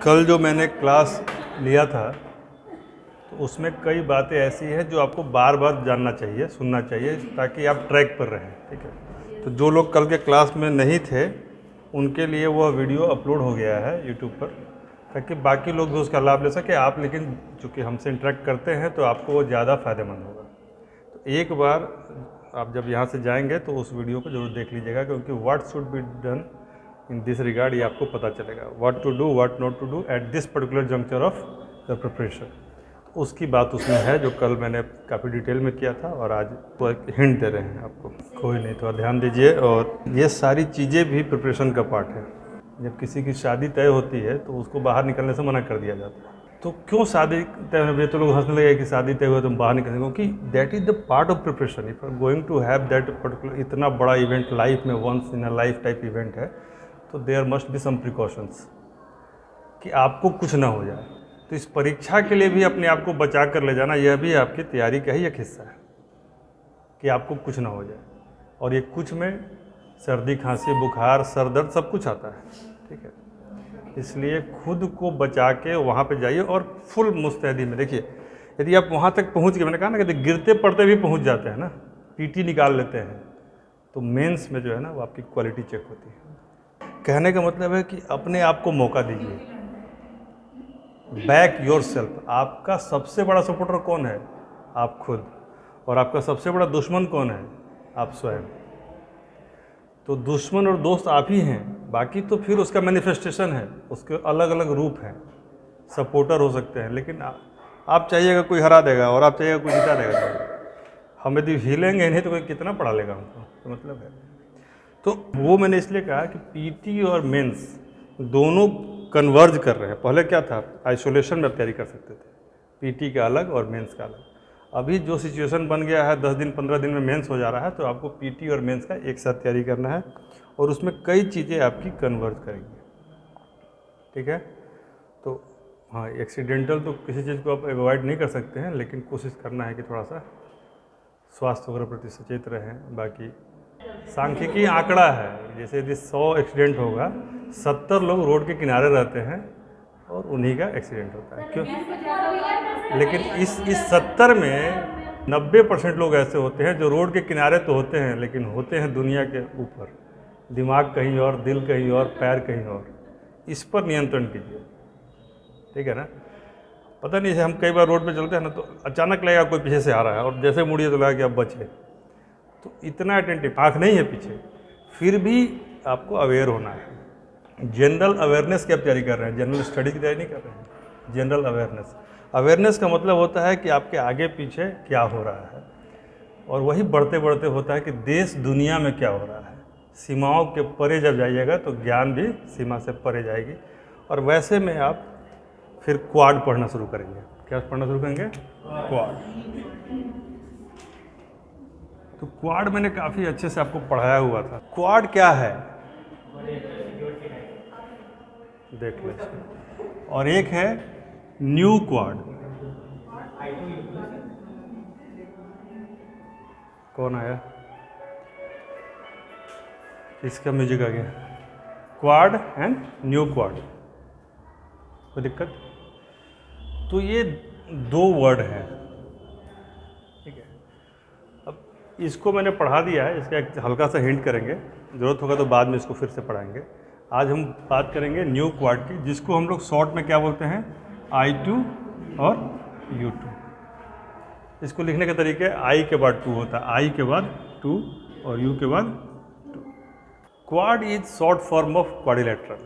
कल जो मैंने क्लास लिया था तो उसमें कई बातें ऐसी हैं जो आपको बार बार जानना चाहिए, सुनना चाहिए, ताकि आप ट्रैक पर रहें। ठीक है, तो जो लोग कल के क्लास में नहीं थे उनके लिए वह वीडियो अपलोड हो गया है यूट्यूब पर, ताकि बाकी लोग भी उसका लाभ ले सकें। आप लेकिन चूँकि हमसे इंटरेक्ट करते हैं तो आपको वो ज़्यादा फ़ायदेमंद होगा। तो एक बार आप जब यहाँ से जाएंगे तो उस वीडियो को ज़रूर देख लीजिएगा, क्योंकि what should be done in this regard ये आपको पता चलेगा। What to do, what not to do at this particular juncture of the preparation, उसकी बात उसमें है जो कल मैंने काफ़ी डिटेल में किया था और आज वो एक हिंट दे रहे हैं आपको। कोई नहीं, तो ध्यान दीजिए। और ये सारी चीज़ें भी प्रिपरेशन का पार्ट है। जब किसी की शादी तय होती है तो उसको बाहर निकलने से मना कर दिया जाता है। तो क्यों शादी तय होने, तो लोग हंसने लगे कि शादी तय हुआ तुम बाहर निकलेंगे, क्योंकि that is the part of preparation. If are going to have that particular इतना बड़ा इवेंट, लाइफ में once in a life type event है, तो there must be some precautions कि आपको कुछ ना हो जाए। तो इस परीक्षा के लिए भी अपने आप को बचा कर ले जाना, यह भी आपकी तैयारी का ही एक हिस्सा है कि आपको कुछ ना हो जाए। और ये कुछ में सर्दी, खांसी, बुखार, सर दर्द सब कुछ आता है। ठीक है, इसलिए खुद को बचा के वहाँ पे जाइए और फुल मुस्तैदी में। देखिए, यदि आप वहाँ तक पहुँच गए, मैंने कहा ना कि गिरते पड़ते भी पहुँच जाते हैं ना, पीटी निकाल लेते हैं, तो मेंस में जो है ना वो आपकी क्वालिटी चेक होती है। कहने का मतलब है कि अपने आप को मौका दीजिए। Back your self. आपका सबसे बड़ा सपोर्टर कौन है? आप खुद। और आपका सबसे बड़ा दुश्मन कौन है? आप स्वयं। तो दुश्मन और दोस्त आप ही हैं, बाकी तो फिर उसका मैनिफेस्टेशन है, उसके अलग अलग रूप हैं। सपोर्टर हो सकते हैं, लेकिन आप चाहिएगा कोई हरा देगा और आप चाहिएगा कोई जिता देगा। हम यदि हिलेंगे नहीं तो कोई कितना पढ़ा लेगा हमको, तो मतलब है। तो वो मैंने इसलिए कहा कि पीटी और मेंस दोनों कन्वर्ज कर रहे हैं। पहले क्या था, आइसोलेशन में आप तैयारी कर सकते थे, पीटी का अलग और मेंस का अलग। अभी जो सिचुएशन बन गया है, 10 दिन 15 दिन में मेंस हो जा रहा है, तो आपको पीटी और मेंस का एक साथ तैयारी करना है और उसमें कई चीज़ें आपकी कन्वर्ज करेंगी। ठीक है, तो हाँ, एक्सीडेंटल तो किसी चीज़ को आप अवॉइड नहीं कर सकते हैं, लेकिन कोशिश करना है कि थोड़ा सा स्वास्थ्य वगैरह प्रति सचेत रहें। बाकी सांख्यिकी आंकड़ा है, जैसे यदि 100 एक्सीडेंट होगा, 70 लोग रोड के किनारे रहते हैं और उन्हीं का एक्सीडेंट होता है। क्यों? लेकिन इस 70 में 90% लोग ऐसे होते हैं जो रोड के किनारे तो होते हैं, लेकिन होते हैं दुनिया के ऊपर। दिमाग कहीं और, दिल कहीं और, पैर कहीं और। इस पर नियंत्रण कीजिए। ठीक है ना? पता नहीं, जैसे हम कई बार रोड पे चलते हैं ना, तो अचानक लगेगा कोई पीछे से आ रहा है और जैसे मुड़िए तो लगा कि अब बचे। तो इतना अटेंटिव, आँख नहीं है पीछे, फिर भी आपको अवेयर होना है। जनरल अवेयरनेस की आप तैयारी कर रहे हैं, जनरल स्टडी की तैयारी नहीं कर रहे हैं, जनरल अवेयरनेस। अवेयरनेस का मतलब होता है कि आपके आगे पीछे क्या हो रहा है, और वही बढ़ते बढ़ते होता है कि देश दुनिया में क्या हो रहा है। सीमाओं के परे जब जाइएगा तो ज्ञान भी सीमा से परे जाएगी। और वैसे में आप फिर क्वाड पढ़ना शुरू करेंगे। क्या पढ़ना शुरू करेंगे? क्वाड। तो क्वाड मैंने काफ़ी अच्छे से आपको पढ़ाया हुआ था। क्वाड क्या है देख लो। और एक है न्यू क्वाड। कौन आया? इसका म्यूजिक आ गया। क्वाड एंड न्यू क्वाड, कोई दिक्कत? तो ये 2 वर्ड हैं। ठीक है, अब इसको मैंने पढ़ा दिया है, इसका एक हल्का सा हिंट करेंगे, ज़रूरत होगा तो बाद में इसको फिर से पढ़ाएंगे। आज हम बात करेंगे न्यू क्वाड की, जिसको हम लोग शॉर्ट में क्या बोलते हैं? I2 और U2। इसको लिखने के तरीके, I के बाद 2 होता है, I के बाद 2 और U के बाद 2। Quad is short form of quadrilateral.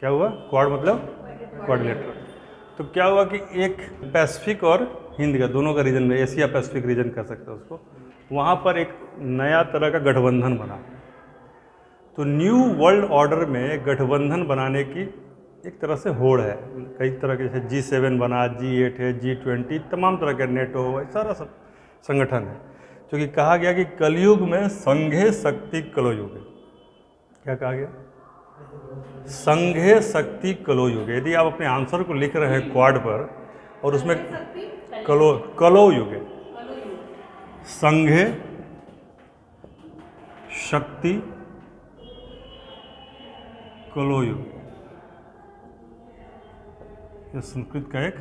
क्या हुआ? क्वाड मतलब क्वाड्रिलेटरल। तो क्या हुआ कि एक पैसिफिक और हिंद का, दोनों का रीजन में, एशिया पैसिफिक रीजन कह सकते हैं उसको, वहाँ पर एक नया तरह का गठबंधन बना। तो न्यू वर्ल्ड ऑर्डर में गठबंधन बनाने की एक तरह से होड़ है। कई तरह के, जैसे G7 बना, G8 है, G20, तमाम तरह के, नेटो, सारा सब संगठन है। क्योंकि कहा गया कि कलयुग में संघे शक्ति कलो युगे। क्या कहा गया? संघे शक्ति कलो युगे। यदि आप अपने आंसर को लिख रहे हैं क्वाड पर और उसमें कलो युगे, संघे शक्ति कलो युगे, यह संस्कृत का एक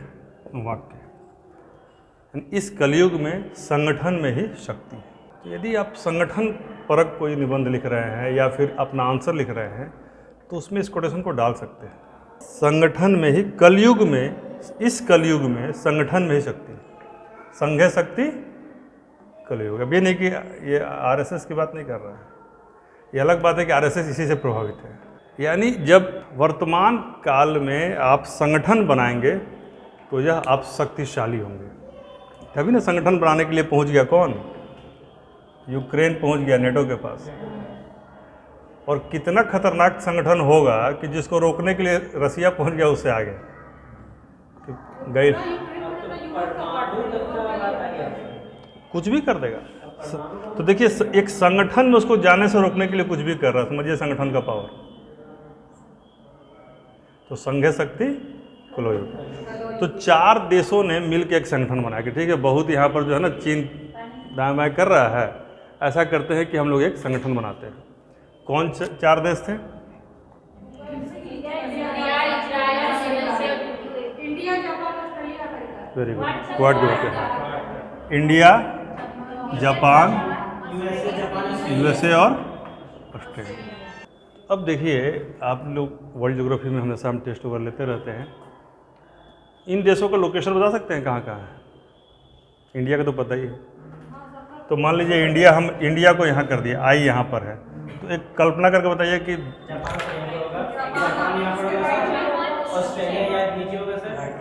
वाक्य है। इस कलयुग में संगठन में ही शक्ति है। तो यदि आप संगठन परक कोई निबंध लिख रहे हैं या फिर अपना आंसर लिख रहे हैं तो उसमें इस कोटेशन को डाल सकते हैं। संगठन में ही, कलयुग में, इस कलयुग में संगठन में ही शक्ति है। संघ शक्ति कलयुग। अब ये नहीं कि ये आरएसएस की बात नहीं कर रहा है, ये अलग बात है कि आरएसएस इसी से प्रभावित है। यानी जब वर्तमान काल में आप संगठन बनाएंगे तो यह आप शक्तिशाली होंगे। तभी ना संगठन बनाने के लिए पहुंच गया कौन? यूक्रेन पहुंच गया नेटो के पास। और कितना खतरनाक संगठन होगा कि जिसको रोकने के लिए रसिया पहुंच गया, उससे आगे गई, कुछ भी कर देगा। तो देखिए, एक संगठन में उसको जाने से रोकने के लिए कुछ भी कर रहा है, समझिए संगठन का पावर। तो संघ शक्ति कलयुग। तो 4 देशों ने मिलकर एक संगठन बनाया कि ठीक है, बहुत यहाँ पर जो है ना चीन दाएं बाएं कर रहा है, ऐसा करते हैं कि हम लोग एक संगठन बनाते हैं। कौन 4 देश थे? वेरी गुड, क्वाड ग्रुप है। इंडिया, जापान, यूएसए और ऑस्ट्रेलिया। अब देखिए, आप लोग वर्ल्ड ज्योग्राफी में हमेशा हम टेस्ट ओवर लेते रहते हैं। इन देशों का लोकेशन बता सकते हैं कहाँ कहाँ है? इंडिया का तो पता ही है। तो मान लीजिए इंडिया, हम इंडिया को यहाँ कर दिया, आई यहाँ पर है, तो एक कल्पना करके बताइए कि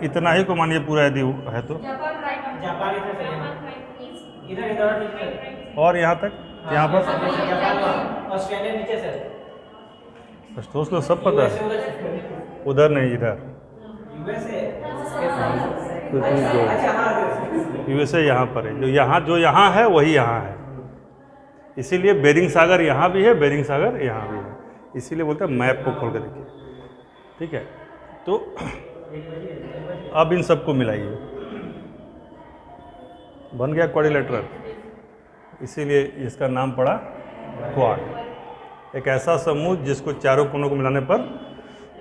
इतना ही को मानिए पूरा यदि है तो, और यहाँ तक, यहाँ पर तो उसको सब पता है। उधर नहीं, इधर यूएसए यहाँ पर है। जो यहाँ है वही यहाँ है। इसीलिए बेरिंग सागर यहाँ भी है, बेरिंग सागर यहाँ भी है। इसीलिए बोलते हैं मैप को खोल कर देखिए। ठीक है, तो अब इन सबको मिलाइए, बन गया क्वाड्रिलेटरल। इसीलिए इसका नाम पड़ा क्वाड। एक ऐसा समूह जिसको चारों कोनों को मिलाने पर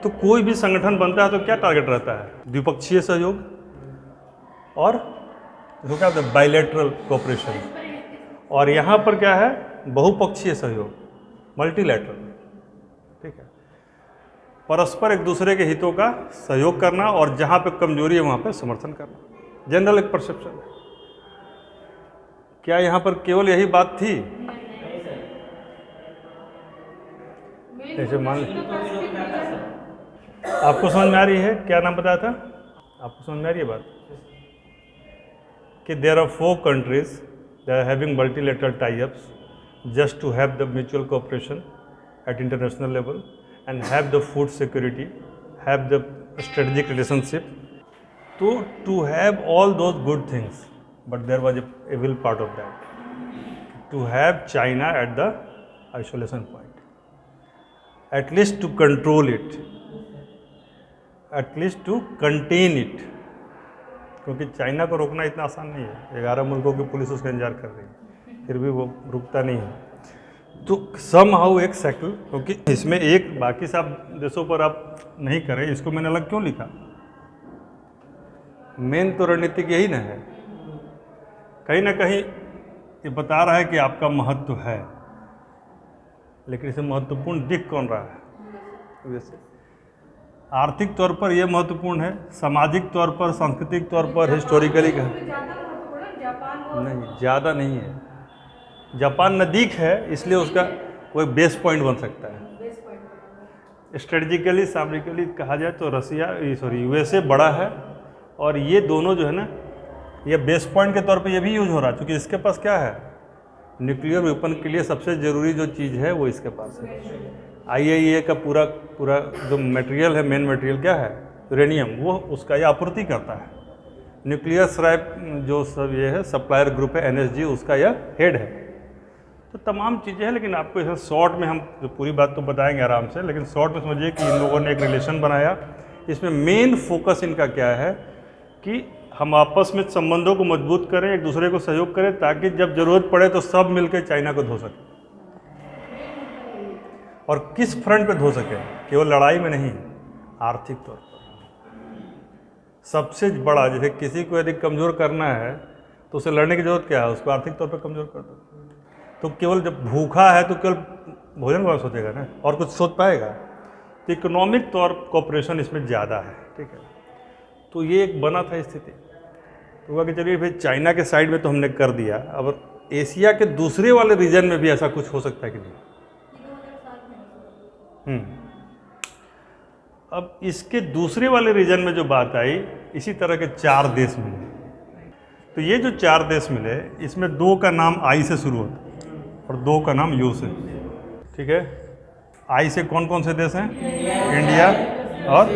तो कोई भी संगठन बनता है तो क्या टारगेट रहता है? द्विपक्षीय सहयोग और जो क्या होता है, बाइलेटरल कोऑपरेशन। और यहाँ पर क्या है? बहुपक्षीय सहयोग, मल्टीलैटरल। ठीक है, परस्पर एक दूसरे के हितों का सहयोग करना और जहाँ पे कमजोरी है वहाँ पे समर्थन करना। जनरल एक परसेप्शन है। क्या यहाँ पर केवल यही बात थी? ऐसे मान, आपको समझ में आ रही है? क्या नाम बताया था आपको? समझ में आ रही है बात कि there are 4 countries that are having multilateral tie-ups just to have the mutual cooperation at international level and have the food security, have the strategic relationship. To have all those good things, but there was a evil part of that. To have China at the isolation point, at least to control it, at least to contain it. क्योंकि China को रोकना इतना आसान नहीं है। 11 मुल्कों की police उसका इंतजार कर रही है, फिर भी वो रुकता नहीं है। तो समहाउ एक साइकिल, क्योंकि इसमें एक बाकी सब देशों पर आप नहीं करें, इसको मैंने अलग क्यों लिखा? मेन तो रणनीतिक यही ना है। कहीं ना कहीं ये बता रहा है कि आपका महत्व है, लेकिन इसे महत्वपूर्ण दिख कौन रहा है? वैसे आर्थिक तौर पर यह महत्वपूर्ण है, सामाजिक तौर पर, सांस्कृतिक तौर पर, हिस्टोरिकली का नहीं, ज़्यादा नहीं है। जापान नज़दीक है, इसलिए उसका कोई बेस पॉइंट बन सकता है। स्ट्रेटजिकली, सामरिकली कहा जाए तो यूएसए बड़ा है, और ये दोनों जो है ना, ये बेस पॉइंट के तौर पे ये भी यूज हो रहा है, क्योंकि इसके पास क्या है? न्यूक्लियर वेपन के लिए सबसे ज़रूरी जो चीज़ है वो इसके पास है। IAEA का पूरा जो मटेरियल है, मेन मटेरियल क्या है? यूरेनियम, वो उसका ये आपूर्ति करता है। न्यूक्लियर स्क्रैप जो सब ये है, सप्लायर ग्रुप है NSG, उसका यह हेड है। तो तमाम चीज़ें हैं, लेकिन आपको इसे शॉर्ट में हम जो पूरी बात तो बताएंगे आराम से, लेकिन शॉर्ट में समझिए कि इन लोगों ने एक रिलेशन बनाया। इसमें मेन फोकस इनका क्या है कि हम आपस में संबंधों को मजबूत करें, एक दूसरे को सहयोग करें, ताकि जब ज़रूरत पड़े तो सब मिलकर चाइना को धो सकें। और किस फ्रंट पे धो सके? केवल लड़ाई में नहीं, आर्थिक तौर पर। सबसे बड़ा, जैसे किसी को यदि कमज़ोर करना है तो उसे लड़ने की ज़रूरत क्या है, उसको आर्थिक तौर पर कमज़ोर कर दो। तो केवल जब भूखा है तो केवल भोजन का सोचेगा ना, और कुछ सोच पाएगा। तो इकोनॉमिक तौर कोऑपरेशन इसमें ज़्यादा है, ठीक है। तो ये एक बना था स्थिति। तो हुआ कि चलिए भाई चाइना के साइड में तो हमने कर दिया, अब एशिया के दूसरे वाले रीजन में भी ऐसा कुछ हो सकता है कि नहीं। अब इसके दूसरे वाले रीजन में जो बात आई, इसी तरह के 4 देश मिले। तो ये जो 4 देश मिले, इसमें 2 का नाम आई से शुरू होता है और 2 का नाम यू से, ठीक है। आई से कौन कौन से देश हैं? इंडिया और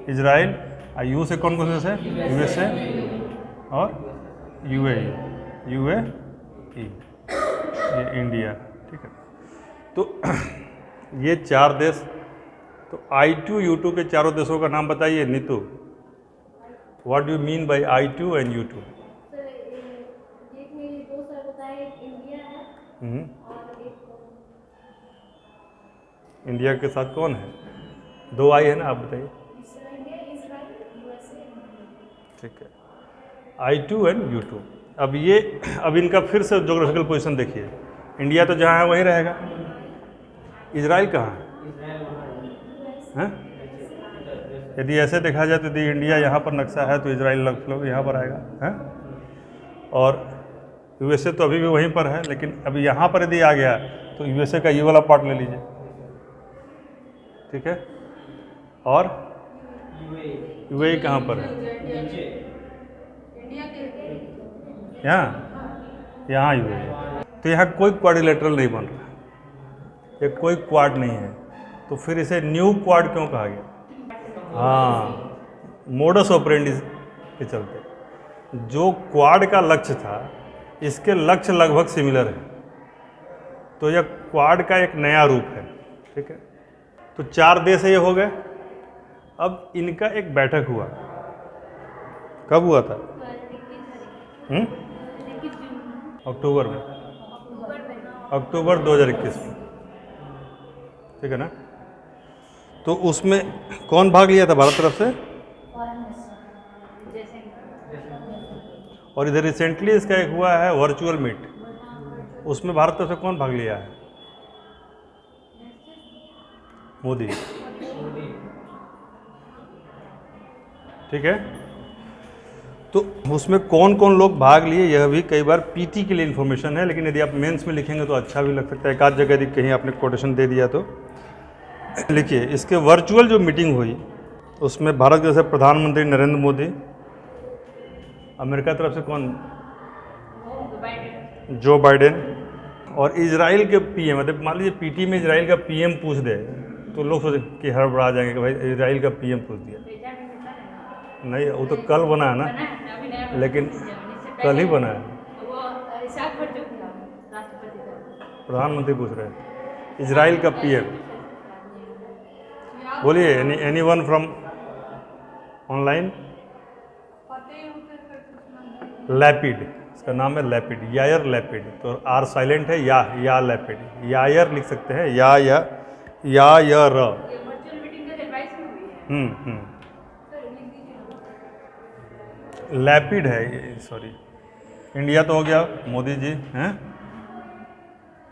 इजराइल। यू से कौन कौन से देश हैं? यूएसए और यूएई, ये इंडिया, ठीक है। तो ये 4 देश। तो I2 U2 के चारों देशों का नाम बताइए Neetu. What do you mean by I2 and U2? Sir एक में 2 सर बताए, एक इंडिया है और एक इंडिया के साथ कौन है? 2 आई है ना, आप बताइए। Israel, USA. ठीक है, I2 एंड U2। अब इनका फिर से जोग्राफिकल पोजीशन देखिए। इंडिया तो जहाँ है वहीं रहेगा। इजराइल कहाँ है? हैं? यदि ऐसे देखा जाए तो यदि इंडिया यहाँ पर नक्शा है तो इजराइल लगभग यहाँ पर आएगा, हैं? और यूएसए तो अभी भी वहीं पर है, लेकिन अभी यहाँ पर यदि आ गया तो यूएसए का ये वाला पार्ट ले लीजिए, ठीक है। और यूएई कहाँ पर है? यहाँ यूएई। तो यहाँ कोई क्वाड्रिलेटरल नहीं बन रहा, ये कोई क्वाड नहीं है। तो फिर इसे न्यू क्वाड क्यों कहा गया? हाँ, मोडस ऑपरेंडी के चलते। जो क्वाड का लक्ष्य था, इसके लक्ष्य लगभग सिमिलर है, तो यह क्वाड का एक नया रूप है, ठीक है। तो 4 देश ये हो गए। अब इनका एक बैठक हुआ, कब हुआ था? अक्टूबर में, अक्टूबर 2021 में, ठीक है ना। तो उसमें कौन भाग लिया था भारत तरफ से? और इधर रिसेंटली इसका एक हुआ है वर्चुअल मीट, उसमें भारत तरफ से कौन भाग लिया है? मोदी, ठीक है। तो उसमें कौन कौन लोग भाग लिए, यह भी कई बार पीटी के लिए इन्फॉर्मेशन है, लेकिन यदि आप मेंस में लिखेंगे तो अच्छा भी लग सकता है। एक आध जगह यदि कहीं आपने कोटेशन दे दिया तो लिखिए। इसके वर्चुअल जो मीटिंग हुई उसमें भारत के जैसे प्रधानमंत्री नरेंद्र मोदी, अमेरिका तरफ से कौन? जो बाइडेन, और इजराइल के पीएम। मतलब मान लीजिए पीटी में इजराइल का पीएम पूछ दे तो लोग सोचे कि हड़बड़ा जाएंगे कि भाई इजराइल का पीएम पूछ दिया। नहीं, वो तो कल बना है ना, लेकिन कल ही बना है। प्रधानमंत्री पूछ रहे हैं इजराइल का पीएम। बोलिए, any one from online? Lapid, इसका नाम है लैपिड, यायर लैपिड। तो आर साइलेंट है, या लैपिड, यायर लिख सकते हैं, या र। लैपिड है, सॉरी। इंडिया तो हो गया, मोदी जी हैं,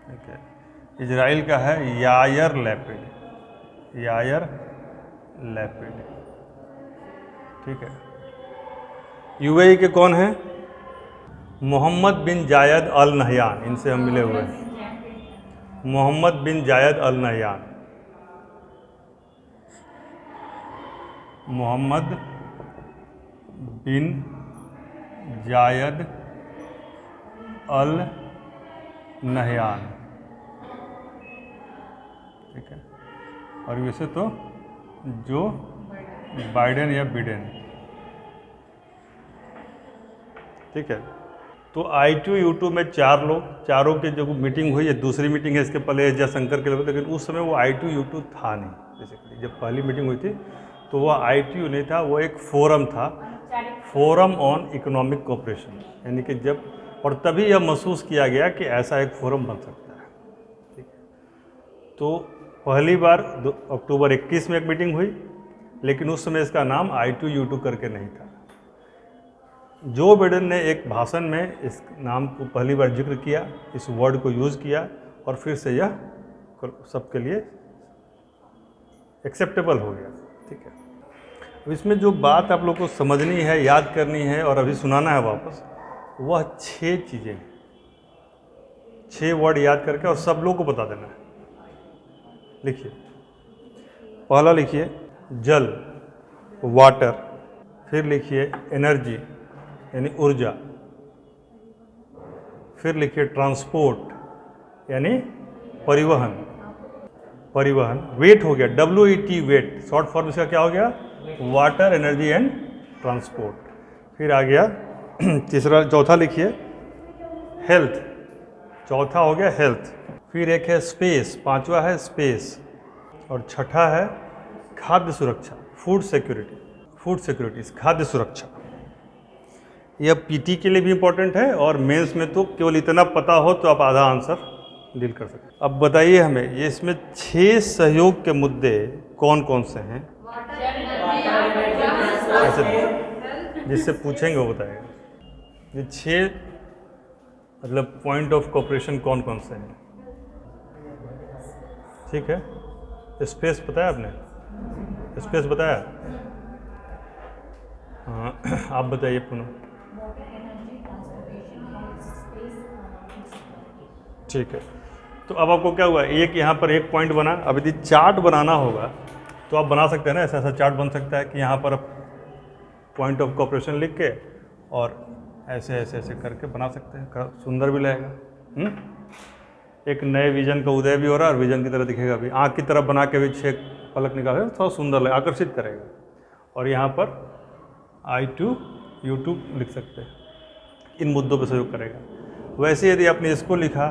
ठीक है। इजराइल का है यायर लैपिड, ठीक है। यूएई के कौन हैं? मोहम्मद बिन जायद अल नहयान, इनसे हम मिले हुए हैं। मोहम्मद बिन जायद अल नहयान, मोहम्मद बिन जायद अल नहयान, ठीक है। और वैसे तो जो बाइडेन या बिडेन, ठीक है। तो I2 U2 में 4 लोग, चारों की जो मीटिंग हुई है, दूसरी मीटिंग है इसके पहले जयशंकर के लोग, लेकिन उस समय वो I2 U2 था नहीं। बेसिकली जब पहली मीटिंग हुई थी तो वह I2 नहीं था, वो एक फोरम था, फोरम ऑन इकोनॉमिक कोऑपरेशन। यानी कि जब, और तभी यह महसूस किया गया कि ऐसा एक फोरम बन सकता है, ठीक है। तो पहली बार अक्टूबर 21 में एक मीटिंग हुई, लेकिन उस समय इसका नाम I2U2 करके नहीं था। जो बाइडेन ने एक भाषण में इस नाम को पहली बार जिक्र किया, इस वर्ड को यूज़ किया और फिर से यह सबके लिए एक्सेप्टेबल हो गया। ठीक है, अब इसमें जो बात आप लोग को समझनी है, याद करनी है और अभी सुनाना है वापस, वह 6 चीज़ें हैं। 6 वर्ड याद करके और सब लोग को बता देना है। लिखिए, पहला लिखिए जल, वाटर, फिर लिखिए एनर्जी यानी ऊर्जा, फिर लिखिए ट्रांसपोर्ट यानी परिवहन, वेट हो गया WET वेट, शॉर्ट फॉर्म इसका क्या हो गया, वाटर, एनर्जी एंड ट्रांसपोर्ट। फिर आ गया चौथा लिखिए हेल्थ, चौथा हो गया हेल्थ। फिर एक है स्पेस, 5वां है स्पेस, और छठा है खाद्य सुरक्षा, फूड सिक्योरिटी, खाद्य सुरक्षा। यह पीटी के लिए भी इम्पोर्टेंट है और मेंस में तो केवल इतना पता हो तो आप आधा आंसर डील कर सकते हैं। अब बताइए हमें, ये इसमें 6 सहयोग के मुद्दे कौन कौन से हैं? ऐसे जिससे पूछेंगे वो बताएगा। ये 6 मतलब पॉइंट ऑफ कोऑपरेशन कौन कौन से हैं? ठीक है, स्पेस बताया आपने, स्पेस बताया? हाँ, आप बताइए पुनः। ठीक है, तो अब आपको क्या हुआ, एक यहाँ पर एक पॉइंट बना। अब यदि चार्ट बनाना होगा तो आप बना सकते हैं ना, ऐसा ऐसा चार्ट बन सकता है कि यहाँ पर आप पॉइंट ऑफ कोऑपरेशन लिख के और ऐसे ऐसे ऐसे करके बना सकते हैं, सुंदर भी लगेगा। एक नए विजन का उदय भी हो रहा है और विजन की तरह दिखेगा भी, आँख की तरफ बना के भी 6 पलक निकाल थोड़ा सुंदर लगे, आकर्षित करेगा। और यहाँ पर I2U2 लिख सकते हैं, इन मुद्दों पर सहयोग करेगा। वैसे यदि आपने इसको लिखा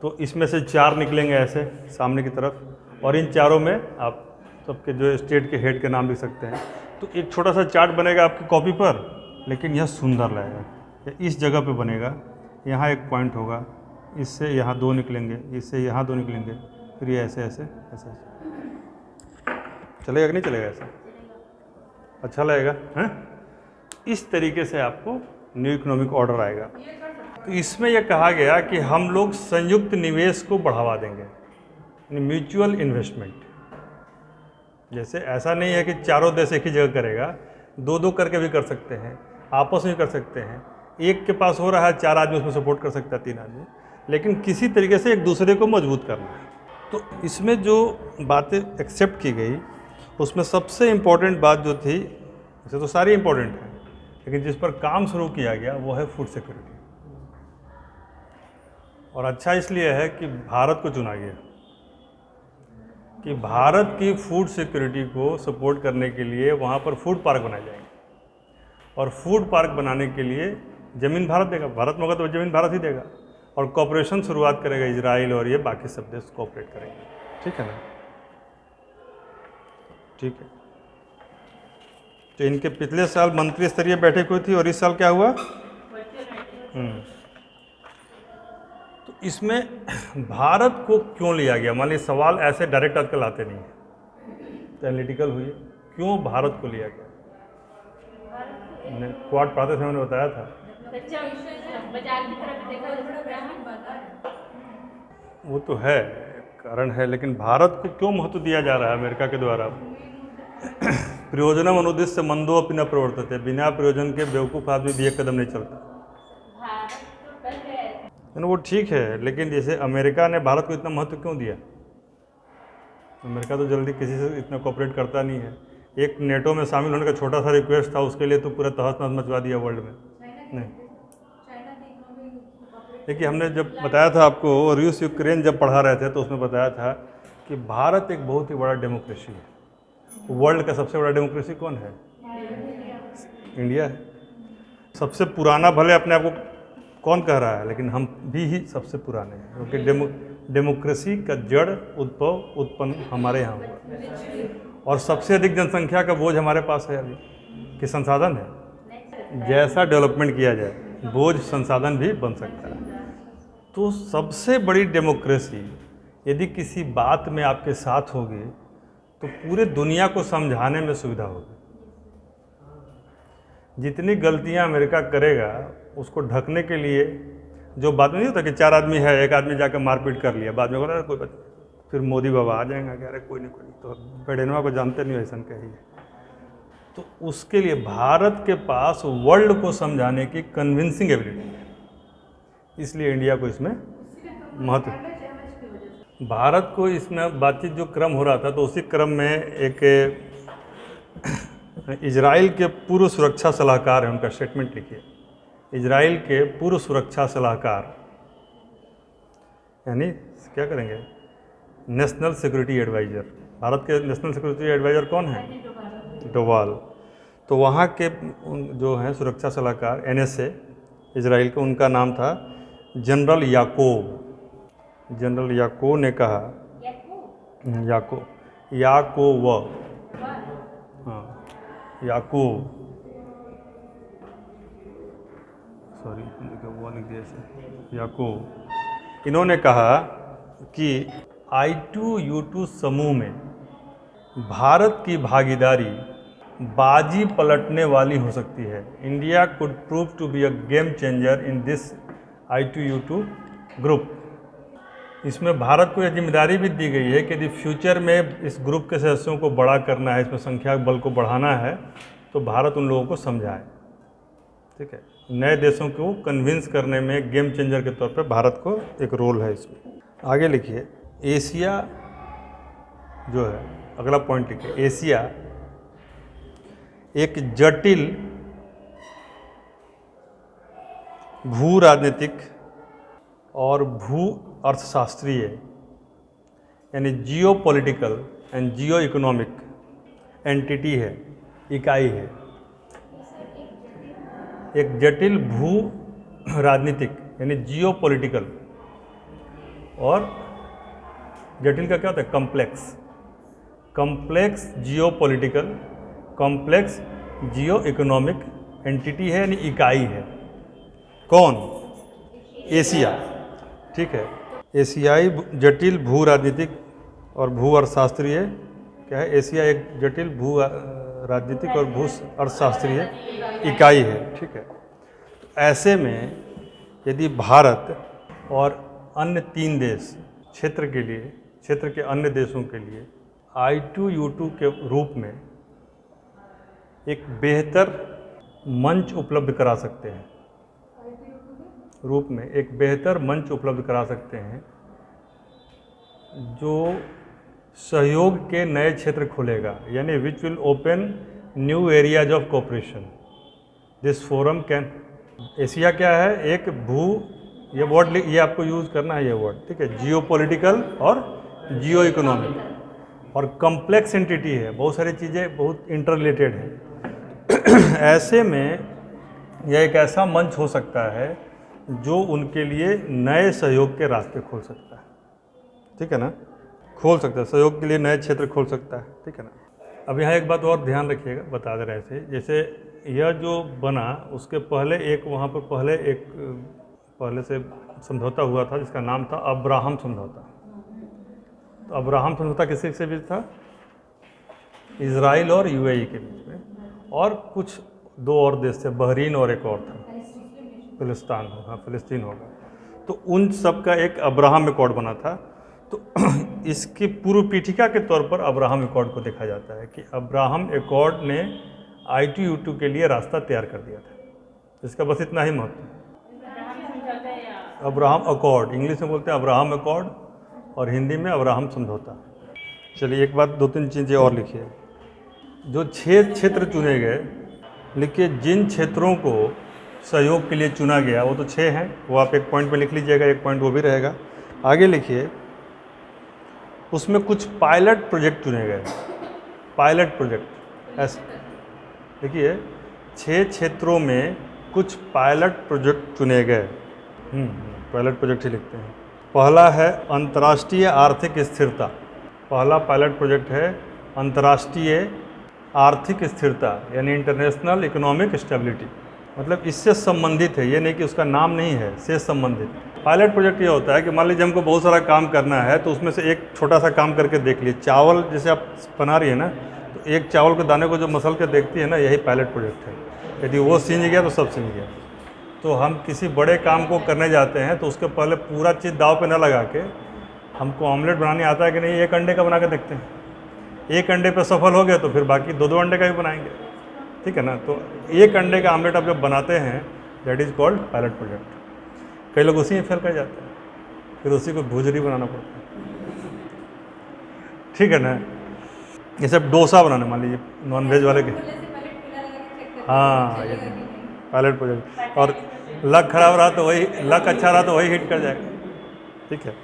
तो इसमें से 4 निकलेंगे ऐसे सामने की तरफ, और इन चारों में आप सबके जो स्टेट के हेड के नाम लिख सकते हैं। तो एक छोटा सा चार्ट बनेगा आपकी कॉपी पर, लेकिन यह सुंदर लगेगा। इस जगह पे बनेगा, यहाँ एक पॉइंट होगा, इससे यहाँ 2 निकलेंगे, इससे यहाँ 2 निकलेंगे, फिर ये ऐसे ऐसे ऐसे चलेगा कि नहीं चलेगा? ऐसा अच्छा लगेगा, हैं? इस तरीके से आपको न्यू इकोनॉमिक ऑर्डर आएगा। तो इसमें यह कहा गया कि हम लोग संयुक्त निवेश को बढ़ावा देंगे, म्यूचुअल इन्वेस्टमेंट। जैसे ऐसा नहीं है कि चारों देश एक ही जगह करेगा, 2-2 करके भी कर सकते हैं, आपस में कर सकते हैं। एक के पास हो रहा है, 4 आदमी उसमें सपोर्ट कर सकता है, 3 आदमी, लेकिन किसी तरीके से एक दूसरे को मजबूत करना है। तो इसमें जो बातें एक्सेप्ट की गई उसमें सबसे इम्पोर्टेंट बात जो थी, वैसे तो सारी इम्पोर्टेंट है, लेकिन जिस पर काम शुरू किया गया वो है फूड सिक्योरिटी। और अच्छा इसलिए है कि भारत को चुना गया कि भारत की फूड सिक्योरिटी को सपोर्ट करने के लिए वहाँ पर फूड पार्क बनाए जाएंगे, और फूड पार्क बनाने के लिए ज़मीन भारत देगा, भारत में होगा तो ज़मीन भारत ही देगा, और कॉपरेशन शुरुआत करेगा इजराइल और ये बाकी सब देश कोऑपरेट करेंगे। ठीक है ना? ठीक है, तो इनके पिछले साल मंत्री स्तरीय बैठक हुई थी और इस साल क्या हुआ? तो इसमें भारत को क्यों लिया गया? मान लीजिए सवाल ऐसे डायरेक्ट आजकल आते नहीं है, तो एनालिटिकल हुई, क्यों भारत को लिया गया? क्वाड पढ़ाते समय मैंने बताया था, वो तो है कारण है, लेकिन भारत को क्यों महत्व दिया जा रहा है अमेरिका के द्वारा? प्रयोजनम अनुद्देश्य मंदो अपि न प्रवर्तते, बिना प्रयोजन के बेवकूफ़ आदमी भी एक कदम नहीं चलता। वो ठीक है, लेकिन जैसे अमेरिका ने भारत को इतना महत्व क्यों दिया? अमेरिका तो जल्दी किसी से इतना कोऑपरेट करता नहीं है। एक नेटो में शामिल होने का छोटा सा रिक्वेस्ट था, उसके लिए तो पूरा तहस नहस मचवा दिया वर्ल्ड में। नहीं, देखिए हमने जब बताया था आपको, रूस यूक्रेन जब पढ़ा रहे थे तो उसमें बताया था कि भारत एक बहुत ही बड़ा डेमोक्रेसी है। वर्ल्ड का सबसे बड़ा डेमोक्रेसी कौन है? इंडिया है। सबसे पुराना भले अपने आप को कौन कह रहा है, लेकिन हम भी ही सबसे पुराने हैं, क्योंकि डेमोक्रेसी का जड़ उत्पन्न हमारे यहाँ हुआ, और सबसे अधिक जनसंख्या का बोझ हमारे पास है अभी कि संसाधन है। जैसा डेवलपमेंट किया जाए बोझ संसाधन भी बन सकता है। तो सबसे बड़ी डेमोक्रेसी यदि किसी बात में आपके साथ होगी तो पूरे दुनिया को समझाने में सुविधा होगी। जितनी गलतियां अमेरिका करेगा उसको ढकने के लिए, जो बाद में नहीं होता कि 4 आदमी है, एक आदमी जाकर मारपीट कर लिया, बाद में बोला कोई बात, फिर मोदी बाबा आ जाएंगे कि अरे कोई नहीं, तो बिडेनवा को जानते नहीं ऐसा कहिए। तो उसके लिए भारत के पास वर्ल्ड को समझाने की कन्विंसिंग एबिलिटी है, इसलिए इंडिया को इसमें महत्व। भारत को इसमें बातचीत जो क्रम हो रहा था, तो उसी क्रम में एक इजराइल के पूर्व सुरक्षा सलाहकार है, उनका स्टेटमेंट लिखिए। इजराइल के पूर्व सुरक्षा सलाहकार, यानी क्या करेंगे, नेशनल सिक्योरिटी एडवाइज़र। भारत के नेशनल सिक्योरिटी एडवाइज़र कौन है? डोवाल। तो वहाँ के जो हैं सुरक्षा सलाहकार NSA इजराइल के, उनका नाम था जनरल याकोब। जनरल याकोब ने कहा, याकोब, हाँ याकूब, सॉरी वो लिख दिया ऐसे, याकूब। इन्होंने कहा कि I2U2 समूह में भारत की भागीदारी बाजी पलटने वाली हो सकती है। India could prove to be a game changer in this I2U2 group. इसमें भारत को यह जिम्मेदारी भी दी गई है कि यदि फ्यूचर में इस ग्रुप के सदस्यों को बड़ा करना है, इसमें संख्या बल को बढ़ाना है, तो भारत उन लोगों को समझाए। ठीक है, नए देशों को कन्विंस करने में गेम चेंजर के तौर पे भारत को एक रोल है इसमें। आगे लिखिए, एशिया जो है, अगला पॉइंट लिखिए, एशिया एक जटिल भू राजनीतिक और भू अर्थशास्त्रीय, यानी जियो political and Jio economic entity है, इकाई है। एक जटिल भू राजनीतिक यानी जियो पॉलिटिकल, और जटिल का क्या होता है? कॉम्प्लेक्स। कॉम्प्लेक्स जियो पॉलिटिकल, कॉम्प्लेक्स जियो इकोनॉमिक एंटिटी है, यानी इकाई है। कौन? एशिया। ठीक है, एशियाई जटिल भू राजनीतिक और भू अर्थशास्त्रीय क्या है? एशिया एक जटिल भू राजनीतिक और भू अर्थशास्त्रीय इकाई है। ठीक है, ऐसे में यदि भारत और अन्य 3 देश क्षेत्र के लिए, क्षेत्र के अन्य देशों के लिए I2U2 के रूप में एक बेहतर मंच उपलब्ध करा सकते हैं, रूप में एक बेहतर मंच उपलब्ध करा सकते हैं, जो सहयोग के नए क्षेत्र खोलेगा, यानी which will open new areas of cooperation. This forum can, Asia क्या है? एक भू, ये वर्ड ये आपको यूज़ करना है, ये वर्ड। ठीक है, जियो पॉलिटिकल और जियो इकोनॉमिक और कॉम्प्लेक्स एंटिटी है, बहुत सारी चीज़ें बहुत इंटर रिलेटेड हैं। ऐसे में यह एक ऐसा मंच हो सकता है जो उनके लिए नए सहयोग के रास्ते खोल सकता है। ठीक है ना, खोल सकता है, सहयोग के लिए नए क्षेत्र खोल सकता है। ठीक है ना। अब यहाँ एक बात और ध्यान रखिएगा, बता दे रहे थे, जैसे यह जो बना उसके पहले एक वहाँ पर पहले से समझौता हुआ था जिसका नाम था अब्राहम समझौता। तो अब्राहम समझौता किसके बीच था? इजराइल और UAE के बीच में, और कुछ 2 और देश थे, बहरीन और एक और था, फिलिस्तीन होगा। तो उन सब का एक अब्राहम एकॉर्ड बना था। तो इसकी पूर्व पीठिका के तौर पर अब्राहम एकॉर्ड को देखा जाता है कि अब्राहम एकॉर्ड ने I2U2 के लिए रास्ता तैयार कर दिया था। इसका बस इतना ही महत्व है। अब्राहम अकॉर्ड, इंग्लिश में बोलते हैं अब्राहम अकॉर्ड और हिंदी में अब्राहम समझौता। चलिए एक बात, 2-3 चीज़ें और लिखिए। जो 6 क्षेत्र चुने गए, लिखिए जिन क्षेत्रों को सहयोग के लिए चुना गया, वो तो 6 हैं, वो आप एक पॉइंट में लिख लीजिएगा, एक पॉइंट वो भी रहेगा। आगे लिखिए, उसमें कुछ पायलट प्रोजेक्ट चुने गए। पायलट प्रोजेक्ट ऐसे देखिए, 6 क्षेत्रों में कुछ पायलट प्रोजेक्ट चुने गए। पायलट प्रोजेक्ट ही लिखते हैं। पहला है अंतर्राष्ट्रीय आर्थिक स्थिरता। पहला पायलट प्रोजेक्ट है अंतर्राष्ट्रीय आर्थिक स्थिरता, यानी इंटरनेशनल इकोनॉमिक स्टेबिलिटी। मतलब इससे संबंधित है, ये नहीं कि उसका नाम नहीं है, से संबंधित। पायलट प्रोजेक्ट ये होता है कि मान लीजिए हमको बहुत सारा काम करना है, तो उसमें से एक छोटा सा काम करके देख लिए। चावल जैसे आप बना रही है ना, तो एक चावल के दाने को जो मसल के देखती है ना, यही पायलट प्रोजेक्ट है। यदि वो सींच गया तो सब सींच गया। तो हम किसी बड़े काम को करने जाते हैं तो उसके पहले पूरा चीज़ दाव पे ना लगा के, हमको ऑमलेट बनाने आता है कि नहीं, एक अंडे का बना के देखते हैं। एक अंडे पे सफल हो गया तो फिर बाकी दो अंडे का भी बनाएंगे, ठीक है ना। तो एक अंडे का आमलेट आप जब बनाते हैं, that is called pilot project. कई लोग उसी में फेल कर जाते हैं, फिर उसी को भुजरी बनाना पड़ता है, ठीक है ना। जैसे अब डोसा बनाने, मान लीजिए नॉन वेज वाले के, हाँ ये पायलट प्रोजेक्ट। और लक खराब रहा तो वही, लक अच्छा रहा तो वही हिट कर जाएगा, ठीक है।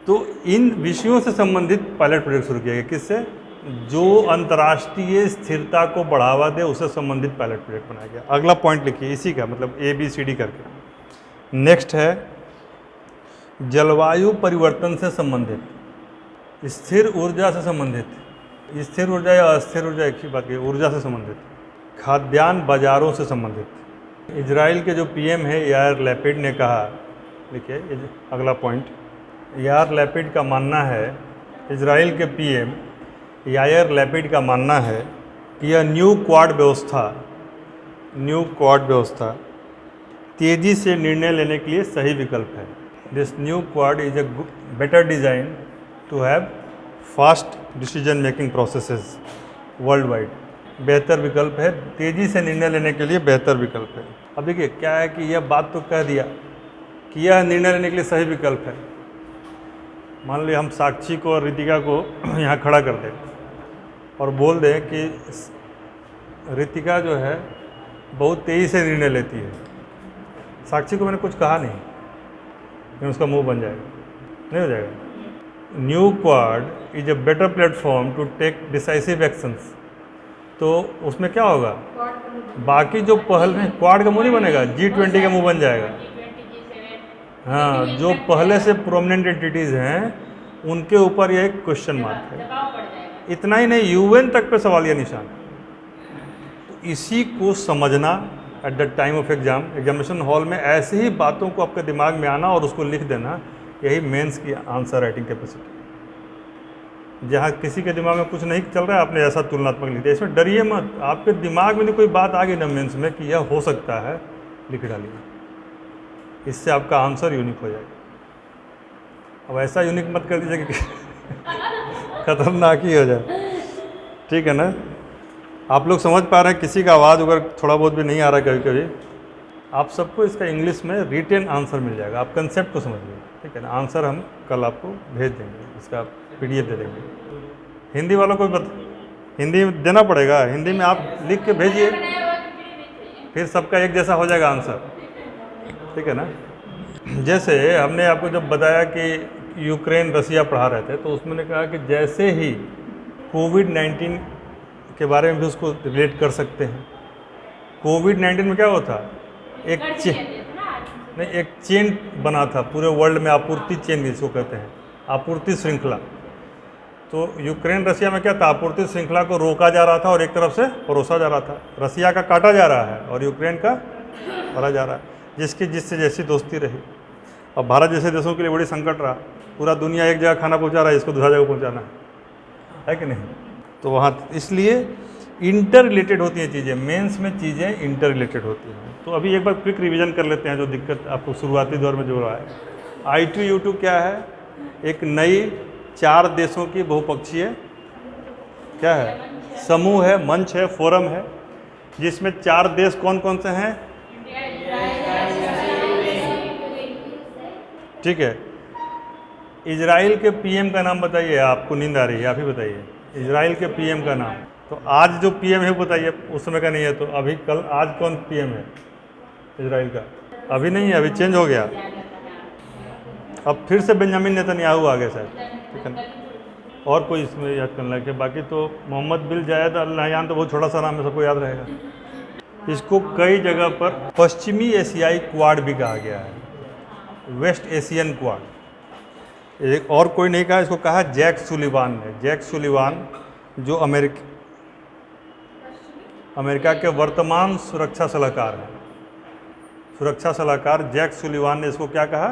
तो इन विषयों से संबंधित पायलट प्रोजेक्ट शुरू किया गया। किससे? जो अंतर्राष्ट्रीय स्थिरता को बढ़ावा दे, उससे संबंधित पायलट प्रोजेक्ट बनाया गया। अगला पॉइंट लिखिए इसी का, मतलब ABCD करके। नेक्स्ट है जलवायु परिवर्तन से संबंधित, स्थिर ऊर्जा से संबंधित। स्थिर ऊर्जा या अस्थिर ऊर्जा एक ही बात है, ऊर्जा से संबंधित। खाद्यान्न बाजारों से संबंधित। इजराइल के जो PM है यार लैपिड ने कहा, देखिए अगला पॉइंट, यार लैपिड का मानना है, इजराइल के PM यायर लैपिड का मानना है कि यह न्यू क्वाड व्यवस्था तेज़ी से निर्णय लेने के लिए सही विकल्प है। This new Quad is a better design to have fast decision making processes world wide. बेहतर विकल्प है, तेज़ी से निर्णय लेने के लिए बेहतर विकल्प है। अब देखिए क्या है कि यह बात तो कह दिया कि यह निर्णय लेने के लिए सही विकल्प है। मान लीजिए हम साक्षी को और रितिका को यहाँ खड़ा कर दें और बोल दें कि रितिका जो है बहुत तेज़ी से निर्णय लेती है। साक्षी को मैंने कुछ कहा नहीं, लेकिन उसका मुंह बन जाएगा, नहीं हो जाएगा। New Quad is a better platform to take decisive actions. तो उसमें क्या होगा, बाकी जो पहले क्वाड का मुंह नहीं बनेगा, G20 का मुंह बन जाएगा। हाँ, जो पहले से प्रोमिनेंट एंटिटीज़ हैं उनके ऊपर ये एक क्वेश्चन मार्क है। इतना ही नहीं, UN तक पे सवालिया निशान। तो इसी को समझना at the time of examination hall में, ऐसे ही बातों को आपके दिमाग में आना और उसको लिख देना, यही मेंस की आंसर राइटिंग कैपेसिटी। जहाँ किसी के दिमाग में कुछ नहीं चल रहा है, आपने ऐसा तुलनात्मक लिख दिया। इसमें डरिए मत, आपके दिमाग में कोई बात आ गई ना मेंस में कि यह हो सकता है, लिख डालिए, इससे आपका आंसर यूनिक हो जाएगा। अब ऐसा यूनिक मत कर दीजिए कि खतरनाक ही हो जाए, ठीक है ना। आप लोग समझ पा रहे हैं, किसी का आवाज़ अगर थोड़ा बहुत भी नहीं आ रहा है कभी कभी, आप सबको इसका इंग्लिश में रिटेन आंसर मिल जाएगा। आप कंसेप्ट को समझिए, ठीक है ना। आंसर हम कल आपको भेज देंगे, इसका PDF दे देंगे। हिंदी वालों को भी हिंदी देना पड़ेगा, हिंदी में आप लिख के भेजिए, फिर सबका एक जैसा हो जाएगा आंसर, ठीक है ना। जैसे हमने आपको जब बताया कि यूक्रेन रसिया पढ़ा रहे थे, तो उसमें ने कहा कि जैसे ही कोविड-19 के बारे में भी उसको रिलेट कर सकते हैं। कोविड-19 में क्या हुआ था, एक चेन बना था पूरे वर्ल्ड में, आपूर्ति चेन जिसको कहते हैं, आपूर्ति श्रृंखला। तो यूक्रेन रसिया में क्या था, आपूर्ति श्रृंखला को रोका जा रहा था और एक तरफ से परोसा जा रहा था। रसिया का काटा जा रहा है और यूक्रेन का भरा जा रहा है, जिससे जैसी दोस्ती रही। अब भारत जैसे देशों के लिए बड़ी संकट रहा, पूरा दुनिया एक जगह खाना पहुंचा रहा है, इसको दूसरा जगह पहुंचाना है कि नहीं। तो वहाँ इसलिए इंटर रिलेटेड होती हैं चीज़ें, मेंस में चीज़ें इंटर रिलेटेड होती हैं। तो अभी एक बार क्विक रिवीजन कर लेते हैं जो दिक्कत आपको शुरुआती दौर में जो रहा है। I2U2 क्या है, एक नई 4 देशों की बहुपक्षीय क्या है, समूह है, मंच है, फोरम है, जिसमें 4 देश कौन कौन से हैं, ठीक है। इजराइल के PM का नाम बताइए, आपको नींद आ रही है, आप ही बताइए इजराइल के PM का नाम। तो आज जो PM है बताइए, उस समय का नहीं है, तो अभी कल आज कौन PM है इजराइल का, अभी नहीं है, अभी चेंज हो गया। अब फिर से बेंजामिन नेतन्याहू आ गए शायद, ठीक है ना। और कोई इसमें याद करना है, बाकी तो मोहम्मद बिन जायद अल नहयान तो बहुत छोटा सा नाम है, सबको याद रहेगा। इसको कई जगह पर पश्चिमी एशियाई क्वाड भी कहा गया है, वेस्ट एशियन क्वाड। एक और कोई नहीं कहा, इसको कहा जैक सुलिवान ने। जैक सुलिवान जो अमेरिका के वर्तमान सुरक्षा सलाहकार हैं। सुरक्षा सलाहकार जैक सुलिवान ने इसको क्या कहा?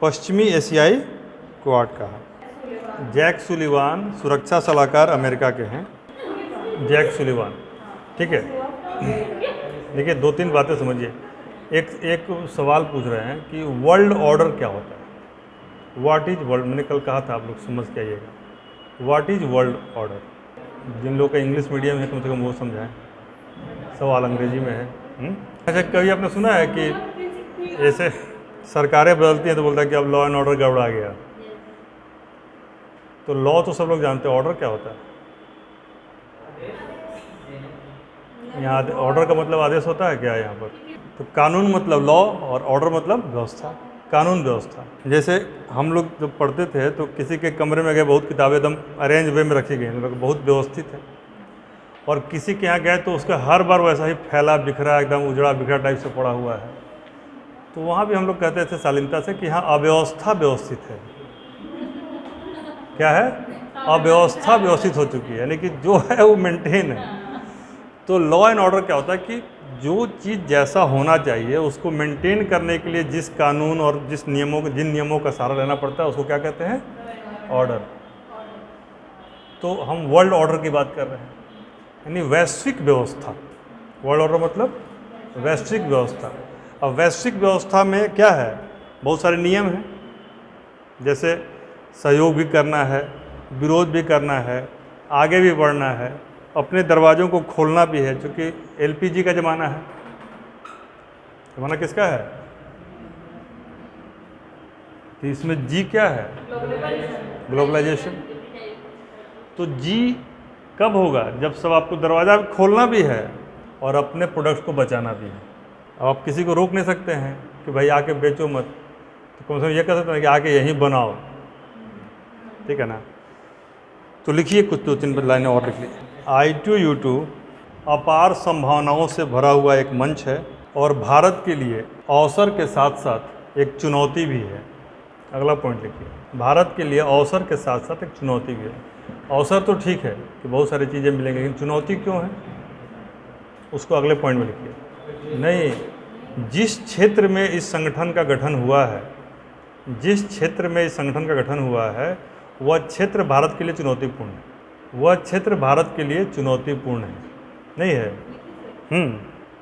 पश्चिमी एशियाई क्वाड कहा। जैक सुलिवान सुरक्षा सलाहकार अमेरिका के हैं, जैक सुलिवान, ठीक है। देखिए 2-3 बातें समझिए। एक सवाल पूछ रहे हैं कि वर्ल्ड ऑर्डर क्या होता है? व्हाट इज वर्ल्ड, मैंने कल कहा था, आप लोग समझ के आइएगा। What is world order? जिन लोग का इंग्लिश मीडियम है कम से कम वो समझाएं, सवाल अंग्रेजी में है। अच्छा, कभी आपने सुना है कि ऐसे सरकारें बदलती हैं तो बोलता है कि अब लॉ एंड ऑर्डर गड़बड़ा गया? तो लॉ तो सब लोग जानते हैं, ऑर्डर क्या होता है? यहाँ ऑर्डर का मतलब आदेश होता है क्या यहाँ पर? तो कानून मतलब लॉ और ऑर्डर मतलब व्यवस्था, कानून व्यवस्था। जैसे हम लोग जब पढ़ते थे तो किसी के कमरे में गए, बहुत किताबें एकदम अरेंज वे में रखी गई, मतलब बहुत व्यवस्थित है, और किसी के यहाँ गए तो उसका हर बार वैसा ही फैला बिखरा, एकदम उजड़ा बिखरा टाइप से पड़ा हुआ है। तो वहाँ भी हम लोग कहते थे शालीनता से कि हाँ अव्यवस्था व्यवस्थित है। क्या है? अव्यवस्था व्यवस्थित हो चुकी है, यानी कि जो है वो मेंटेन है। तो लॉ एंड ऑर्डर क्या होता है कि जो चीज़ जैसा होना चाहिए उसको मेंटेन करने के लिए जिस कानून और जिन नियमों का सहारा लेना पड़ता है उसको क्या कहते हैं? ऑर्डर। तो हम वर्ल्ड ऑर्डर की बात कर रहे हैं, यानी वैश्विक व्यवस्था। वर्ल्ड ऑर्डर मतलब वैश्विक व्यवस्था। अब वैश्विक व्यवस्था में क्या है? बहुत सारे नियम हैं, जैसे सहयोग भी करना है, विरोध भी करना है, आगे भी बढ़ना है, अपने दरवाज़ों को खोलना भी है, क्योंकि एलपीजी का ज़माना है। ज़माना किसका है? तो इसमें जी क्या है? ग्लोबलाइजेशन। तो जी कब होगा? जब सब आपको दरवाज़ा खोलना भी है और अपने प्रोडक्ट्स को बचाना भी है। अब आप किसी को रोक नहीं सकते हैं कि भाई आके बेचो मत, तो कम से कम ये कह सकते हैं कि आके यहीं बनाओ, ठीक है ना? तो लिखिए कुछ 2-3 लाइनें और लिख लीजिए। I2U2 अपार संभावनाओं से भरा हुआ एक मंच है और भारत के लिए अवसर के साथ साथ एक चुनौती भी है। अगला पॉइंट लिखिए, भारत के लिए अवसर के साथ साथ एक चुनौती भी है। अवसर तो ठीक है कि बहुत सारी चीज़ें मिलेंगी, लेकिन चुनौती क्यों है उसको अगले पॉइंट में लिखिए। नहीं, जिस क्षेत्र में इस संगठन का गठन हुआ है, जिस क्षेत्र में इस संगठन का गठन हुआ है वह क्षेत्र भारत के लिए चुनौतीपूर्ण है। वह क्षेत्र भारत के लिए चुनौतीपूर्ण है, नहीं है?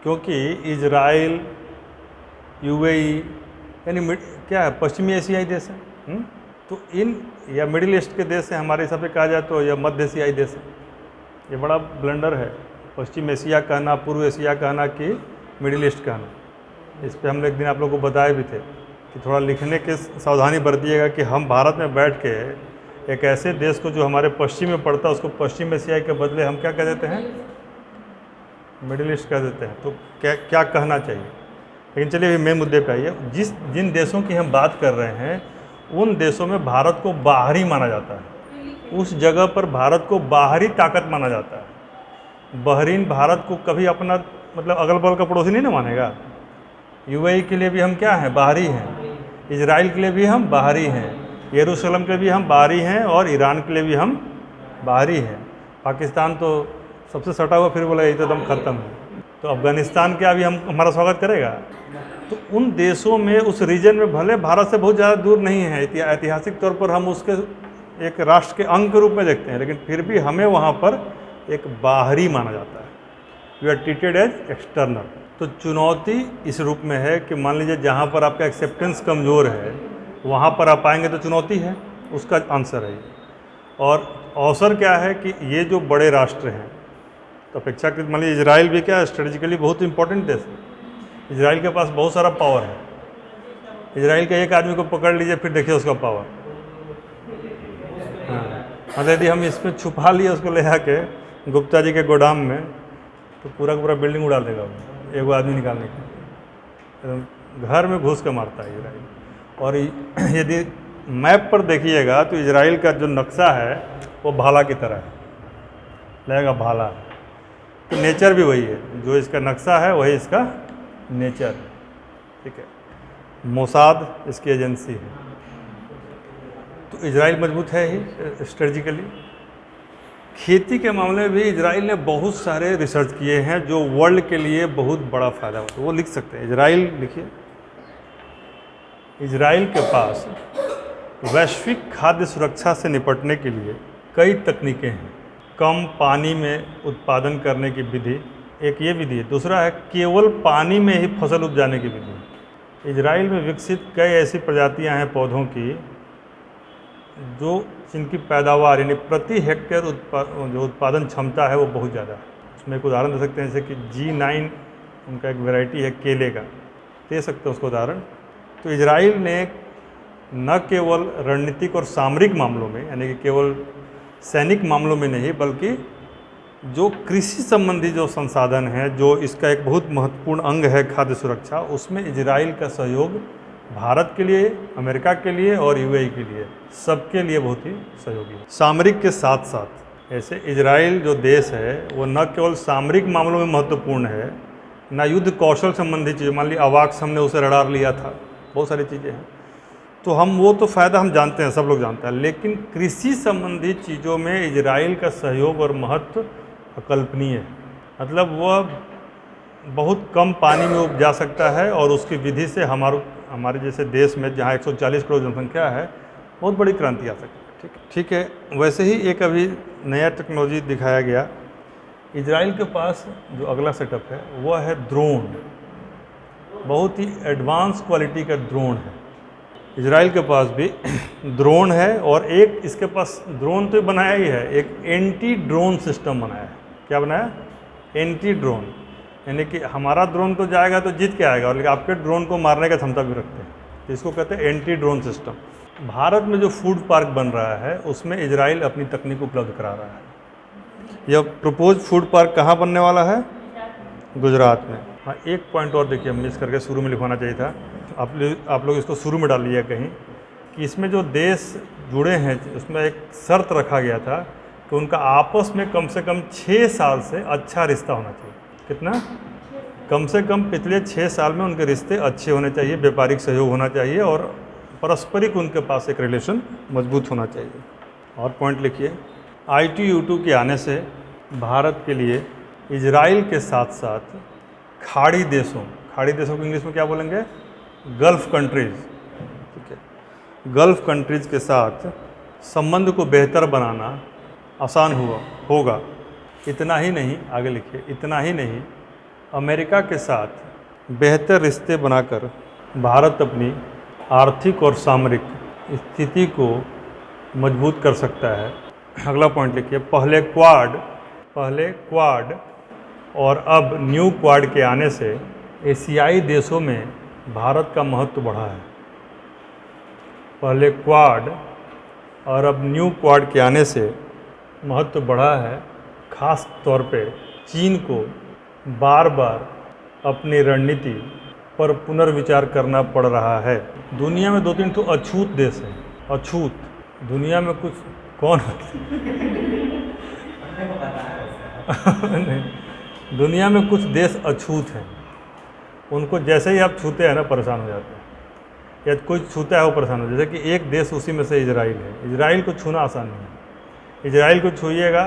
क्योंकि इजराइल, यूएई यानी क्या है, पश्चिमी एशियाई देश है। तो इन या मिडिल ईस्ट के देश है, हमारे हिसाब से कहा जाए तो, या मध्य एशियाई देश है। ये बड़ा ब्लंडर है, पश्चिम एशिया कहना, पूर्व एशिया कहना कि मिडिल ईस्ट कहना। इस पर हम एक दिन आप लोगों को बताए भी थे कि थोड़ा लिखने के सावधानी बरतिएगा कि हम भारत में बैठ के एक ऐसे देश को जो हमारे पश्चिम में पड़ता है उसको पश्चिम एशिया के बदले हम क्या कह देते हैं? मिडिल ईस्ट कह देते हैं। तो क्या कहना चाहिए? लेकिन चलिए मेन मुद्दे पे आइए। जिन देशों की हम बात कर रहे हैं उन देशों में भारत को बाहरी माना जाता है। उस जगह पर भारत को बाहरी ताकत माना जाता है। बहरीन भारत को कभी अपना मतलब अगल बगल का पड़ोसी नहीं ना मानेगा। यूएई के लिए भी हम क्या हैं? बाहरी हैं। इजराइल के लिए भी हम बाहरी हैं। यरूशलेम के लिए भी हम बाहरी हैं और ईरान के लिए भी हम बाहरी हैं। पाकिस्तान तो सबसे सटा हुआ, फिर बोला ये तो एकदम ख़त्म है। तो अफ़गानिस्तान क्या अभी हमारा स्वागत करेगा? तो उन देशों में, उस रीजन में भले भारत से बहुत ज़्यादा दूर नहीं है, ऐतिहासिक तौर पर हम उसके एक राष्ट्र के अंग के रूप में देखते हैं, लेकिन फिर भी हमें वहाँ पर एक बाहरी माना जाता है। We are treated as external. तो चुनौती इस रूप में है कि मान लीजिए जहाँ पर आपका एक्सेप्टेंस कमज़ोर है वहाँ पर आप आएंगे तो चुनौती है, उसका आंसर है ये। और अवसर क्या है कि ये जो बड़े राष्ट्र हैं, तो अपेक्षाकृत मान लीजिए इजराइल भी क्या स्ट्रेटेजिकली बहुत इंपॉर्टेंट देश है। इजराइल के पास बहुत सारा पावर है। इजराइल के एक आदमी को पकड़ लीजिए, फिर देखिए उसका पावर। हाँ, मतलब यदि हम इसमें छुपा लिए उसको ले आके गुप्ता जी के गोदाम में, तो पूरा का पूरा बिल्डिंग उड़ा देगा वो, एक आदमी निकालने के। घर में घुस के मारता है इजराइल। और यदि मैप पर देखिएगा तो इजराइल का जो नक्शा है वो भाला की तरह है, लगेगा भाला। तो नेचर भी वही है, जो इसका नक्शा है वही इसका नेचर है, ठीक है। मोसाद इसकी एजेंसी है। तो इजराइल मजबूत है ही स्ट्रेटजिकली। खेती के मामले में भी इजराइल ने बहुत सारे रिसर्च किए हैं जो वर्ल्ड के लिए बहुत बड़ा फ़ायदा होता है। वो लिख सकते हैं, इजराइल लिखिए, इजराइल के पास वैश्विक खाद्य सुरक्षा से निपटने के लिए कई तकनीकें हैं। कम पानी में उत्पादन करने की विधि, एक ये विधि है। दूसरा है केवल पानी में ही फसल उपजाने की विधि। इजराइल में विकसित कई ऐसी प्रजातियां हैं पौधों की जो जिनकी पैदावार यानी प्रति हेक्टेयर जो उत्पादन क्षमता है वो बहुत ज़्यादा है। उसमें एक उदाहरण दे सकते हैं, जैसे कि G9 उनका एक वैरायटी है केले का, दे सकते हैं उसको उदाहरण। तो इजराइल ने न केवल रणनीतिक और सामरिक मामलों में, यानी कि केवल सैनिक मामलों में नहीं, बल्कि जो कृषि संबंधी जो संसाधन हैं, जो इसका एक बहुत महत्वपूर्ण अंग है खाद्य सुरक्षा, उसमें इजराइल का सहयोग भारत के लिए, अमेरिका के लिए और UAE के लिए, सबके लिए बहुत ही सहयोगी है। सामरिक के साथ साथ ऐसे इजराइल जो देश है वो न केवल सामरिक मामलों में महत्वपूर्ण है, न युद्ध कौशल संबंधी चीज़, मान ली अवाक्स हमने उसे रडार लिया था, बहुत सारी चीज़ें हैं, तो हम वो तो फ़ायदा हम जानते हैं, सब लोग जानते हैं। लेकिन कृषि संबंधी चीज़ों में इजराइल का सहयोग और महत्व अकल्पनीय है। मतलब वह बहुत कम पानी में उपजा सकता है और उसकी विधि से हमारे जैसे देश में जहाँ 140 करोड़ जनसंख्या है बहुत बड़ी क्रांति आ सकती है। ठीक है। वैसे ही एक अभी नया टेक्नोलॉजी दिखाया गया। इजराइल के पास जो अगला सेटअप है वह है ड्रोन। बहुत ही एडवांस क्वालिटी का ड्रोन है इजराइल के पास भी ड्रोन है। और एक इसके पास ड्रोन तो बनाया ही है, एक एंटी ड्रोन सिस्टम बनाया है। क्या बनाया? एंटी ड्रोन, यानी कि हमारा ड्रोन तो जाएगा तो जीत के आएगा, और लेकिन आपके ड्रोन को मारने का क्षमता भी रखते हैं। इसको कहते हैं एंटी ड्रोन सिस्टम। भारत में जो फूड पार्क बन रहा है उसमें इजराइल अपनी तकनीक उपलब्ध करा रहा है। यह प्रपोज फूड पार्क कहाँ बनने वाला है? गुजरात में। हाँ, एक पॉइंट और देखिए, मिस करके शुरू में लिखवाना चाहिए था। आप लोग इसको शुरू में डाल लिया कहीं कि इसमें जो देश जुड़े हैं उसमें एक शर्त रखा गया था कि उनका आपस में कम से कम 6 साल से अच्छा रिश्ता होना चाहिए। कितना? कम से कम पिछले 6 साल में उनके रिश्ते अच्छे होने चाहिए, व्यापारिक सहयोग होना चाहिए और पारस्परिक उनके पास एक रिलेशन मजबूत होना चाहिए। और पॉइंट लिखिए, ITU-2 के आने से भारत के लिए इजराइल के साथ साथ खाड़ी देशों को इंग्लिश में क्या बोलेंगे? Gulf countries. ठीक है, गल्फ़ कंट्रीज़ के साथ संबंध को बेहतर बनाना आसान होगा। इतना ही नहीं, आगे लिखिए, इतना ही नहीं, अमेरिका के साथ बेहतर रिश्ते बनाकर भारत अपनी आर्थिक और सामरिक स्थिति को मजबूत कर सकता है। अगला पॉइंट लिखिए, पहले क्वाड और अब न्यू क्वाड के आने से एशियाई देशों में भारत का महत्व बढ़ा है। पहले क्वाड और अब न्यू क्वाड के आने से महत्व बढ़ा है। खास तौर पे चीन को बार बार अपनी रणनीति पर पुनर्विचार करना पड़ रहा है। दुनिया में 2-3 तो अछूत देश हैं। अछूत दुनिया में कुछ कौन नहीं, दुनिया में कुछ देश अछूत हैं, उनको जैसे ही आप छूते हैं ना परेशान हो जाते हैं, या कोई छूता है वो परेशान हो। जैसे कि एक देश उसी में से इजराइल है। इजराइल को छूना आसान नहीं है। इजराइल को छूइएगा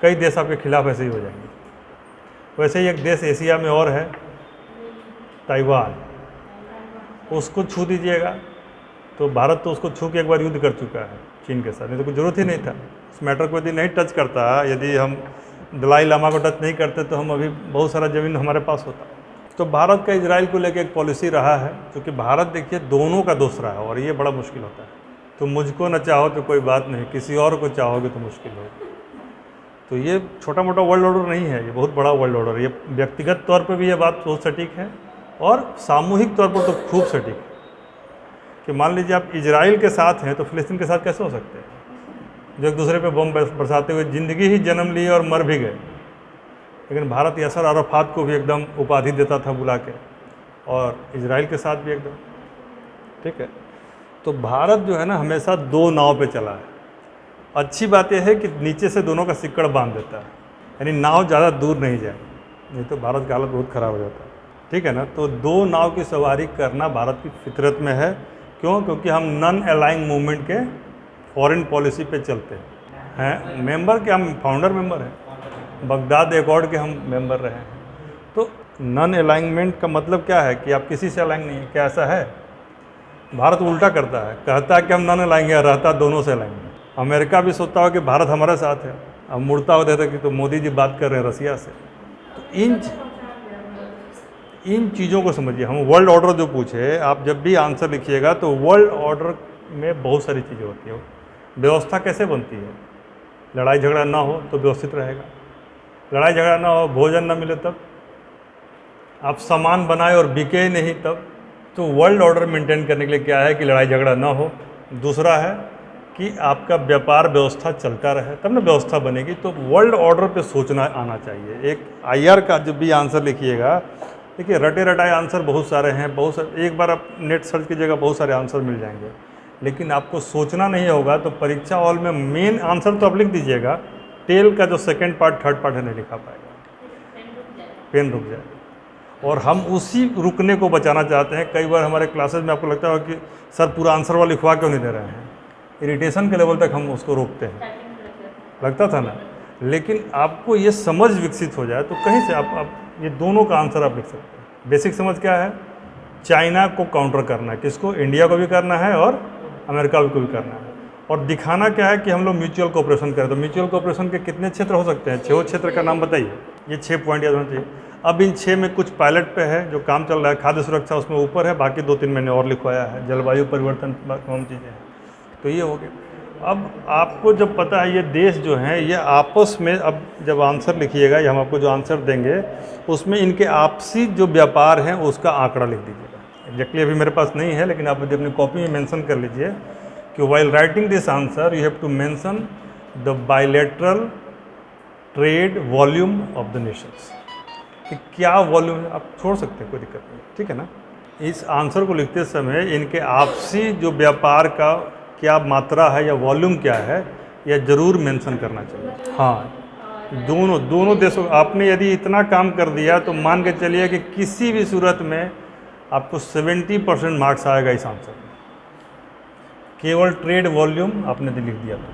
कई देश आपके खिलाफ ऐसे ही हो जाएंगे। वैसे ही एक देश एशिया में और है, ताइवान। उसको छू दीजिएगा तो भारत तो उसको छू के एक बार युद्ध कर चुका है चीन के साथ, नहीं तो कोई ज़रूरत ही नहीं था। उस मैटर को यदि नहीं टच करता, यदि हम दलाई लामा को टच नहीं करते तो हम अभी बहुत सारा ज़मीन हमारे पास होता। तो भारत का इजराइल को लेकर एक पॉलिसी रहा है, क्योंकि भारत देखिए दोनों का दोस्त रहा है और ये बड़ा मुश्किल होता है। तो मुझको न चाहो तो कोई बात नहीं, किसी और को चाहोगे तो मुश्किल होगी। तो ये छोटा मोटा वर्ल्ड ऑर्डर नहीं है, ये बहुत बड़ा वर्ल्ड ऑर्डर है। ये व्यक्तिगत तौर पे भी ये बात बहुत सटीक है और सामूहिक तौर पर तो खूब सटीक है कि मान लीजिए आप इजराइल के साथ हैं तो फिलिस्तीन के साथ कैसे हो सकते हैं, जो एक दूसरे पे बम बरसाते हुए ज़िंदगी ही जन्म ली और मर भी गए। लेकिन भारत यासर अराफात को भी एकदम उपाधि देता था बुला के, और इजराइल के साथ भी एकदम। ठीक है, तो भारत जो है ना हमेशा 2 नाव पे चला है। अच्छी बात यह है कि नीचे से दोनों का सिक्कड़ बांध देता है, यानी नाव ज़्यादा दूर नहीं जाए, नहीं तो भारत का हालत बहुत ख़राब हो जाता है। ठीक है ना, तो 2 नाव की सवारी करना भारत की फितरत में है। क्यों? क्योंकि हम नॉन अलाइंग मूवमेंट के फॉरेन पॉलिसी पे चलते हैं। हैं मेंबर के, हम फाउंडर मेंबर हैं, बगदाद एकॉर्ड के हम मेंबर रहे हैं। तो नॉन अलाइनमेंट का मतलब क्या है कि आप किसी से अलाइन नहीं है, क्या ऐसा है? भारत उल्टा करता है, कहता है कि हम नॉन अलाइन है, रहता दोनों से अलाइन है। अमेरिका भी सोचता हो कि भारत हमारे साथ है, अब मुड़ता हो देता कि तो मोदी जी बात कर रहे हैं रसिया से। तो इन चीज़ों को समझिए। हम वर्ल्ड ऑर्डर जो पूछे, आप जब भी आंसर लिखिएगा तो वर्ल्ड ऑर्डर में बहुत सारी चीज़ें होती हैं। व्यवस्था कैसे बनती है? लड़ाई झगड़ा ना हो तो व्यवस्थित रहेगा, लड़ाई झगड़ा ना हो, भोजन ना मिले तब, आप सामान बनाए और बिके नहीं तब। तो वर्ल्ड ऑर्डर मेंटेन करने के लिए क्या है कि लड़ाई झगड़ा ना हो। दूसरा है कि आपका व्यापार व्यवस्था चलता रहे, तब ना व्यवस्था बनेगी। तो वर्ल्ड ऑर्डर पे सोचना आना चाहिए। एक आईआर का जब भी आंसर लिखिएगा, देखिए रटे रटाए आंसर बहुत सारे हैं, बहुत सारे, एक बार आप नेट सर्च कीजिएगा बहुत सारे आंसर मिल जाएंगे, लेकिन आपको सोचना नहीं होगा। तो परीक्षा हॉल में मेन आंसर तो आप लिख दीजिएगा, टेल का जो सेकंड पार्ट थर्ड पार्ट है नहीं लिखा पाएगा, पेन रुक जाएगा। और हम उसी रुकने को बचाना चाहते हैं। कई बार हमारे क्लासेस में आपको लगता है कि सर पूरा आंसर वाला लिखवा क्यों नहीं दे रहे हैं, इरिटेशन के लेवल तक हम उसको रोकते हैं, लगता था ना। लेकिन आपको ये समझ विकसित हो जाए तो कहीं से आप ये दोनों का आंसर आप लिख सकते हैं। बेसिक समझ क्या है? चाइना को काउंटर करना है, किसको? इंडिया को भी करना है और अमेरिका को भी करना है। और दिखाना क्या है कि हम लोग म्यूचुअल कोऑपरेशन करें। तो म्यूचुअल कोऑपरेशन के कितने क्षेत्र हो सकते हैं? 6 क्षेत्र का नाम बताइए। ये 6 पॉइंट याद होना चाहिए। अब इन 6 में कुछ पायलट पे है जो काम चल रहा है, खाद्य सुरक्षा उसमें ऊपर है, बाकी 2-3 मैंने और लिखवाया है, जलवायु परिवर्तन तमाम चीज़ें हैं। तो ये हो गया। अब आपको जब पता है ये देश जो हैं ये आपस में, अब जब आंसर लिखिएगा या हम आपको जो आंसर देंगे उसमें इनके आपसी जो व्यापार हैं उसका आंकड़ा लिख दीजिएगा। एग्जैक्टली अभी मेरे पास नहीं है, लेकिन आप यदि अपनी कॉपी में मेंशन कर लीजिए कि while writing this answer you have to mention the bilateral trade volume of the nations, कि क्या वॉल्यूम है। आप छोड़ सकते हैं, कोई दिक्कत नहीं, ठीक है ना। इस आंसर को लिखते समय इनके आपसी जो व्यापार का क्या मात्रा है या वॉल्यूम क्या है, यह जरूर मेंशन करना चाहिए। हाँ, दोनों देशों, आपने यदि इतना काम कर दिया तो मान के चलिए कि किसी भी सूरत में आपको 70% मार्क्स आएगा इस आंसर में। केवल ट्रेड वॉल्यूम आपने लिख दिया था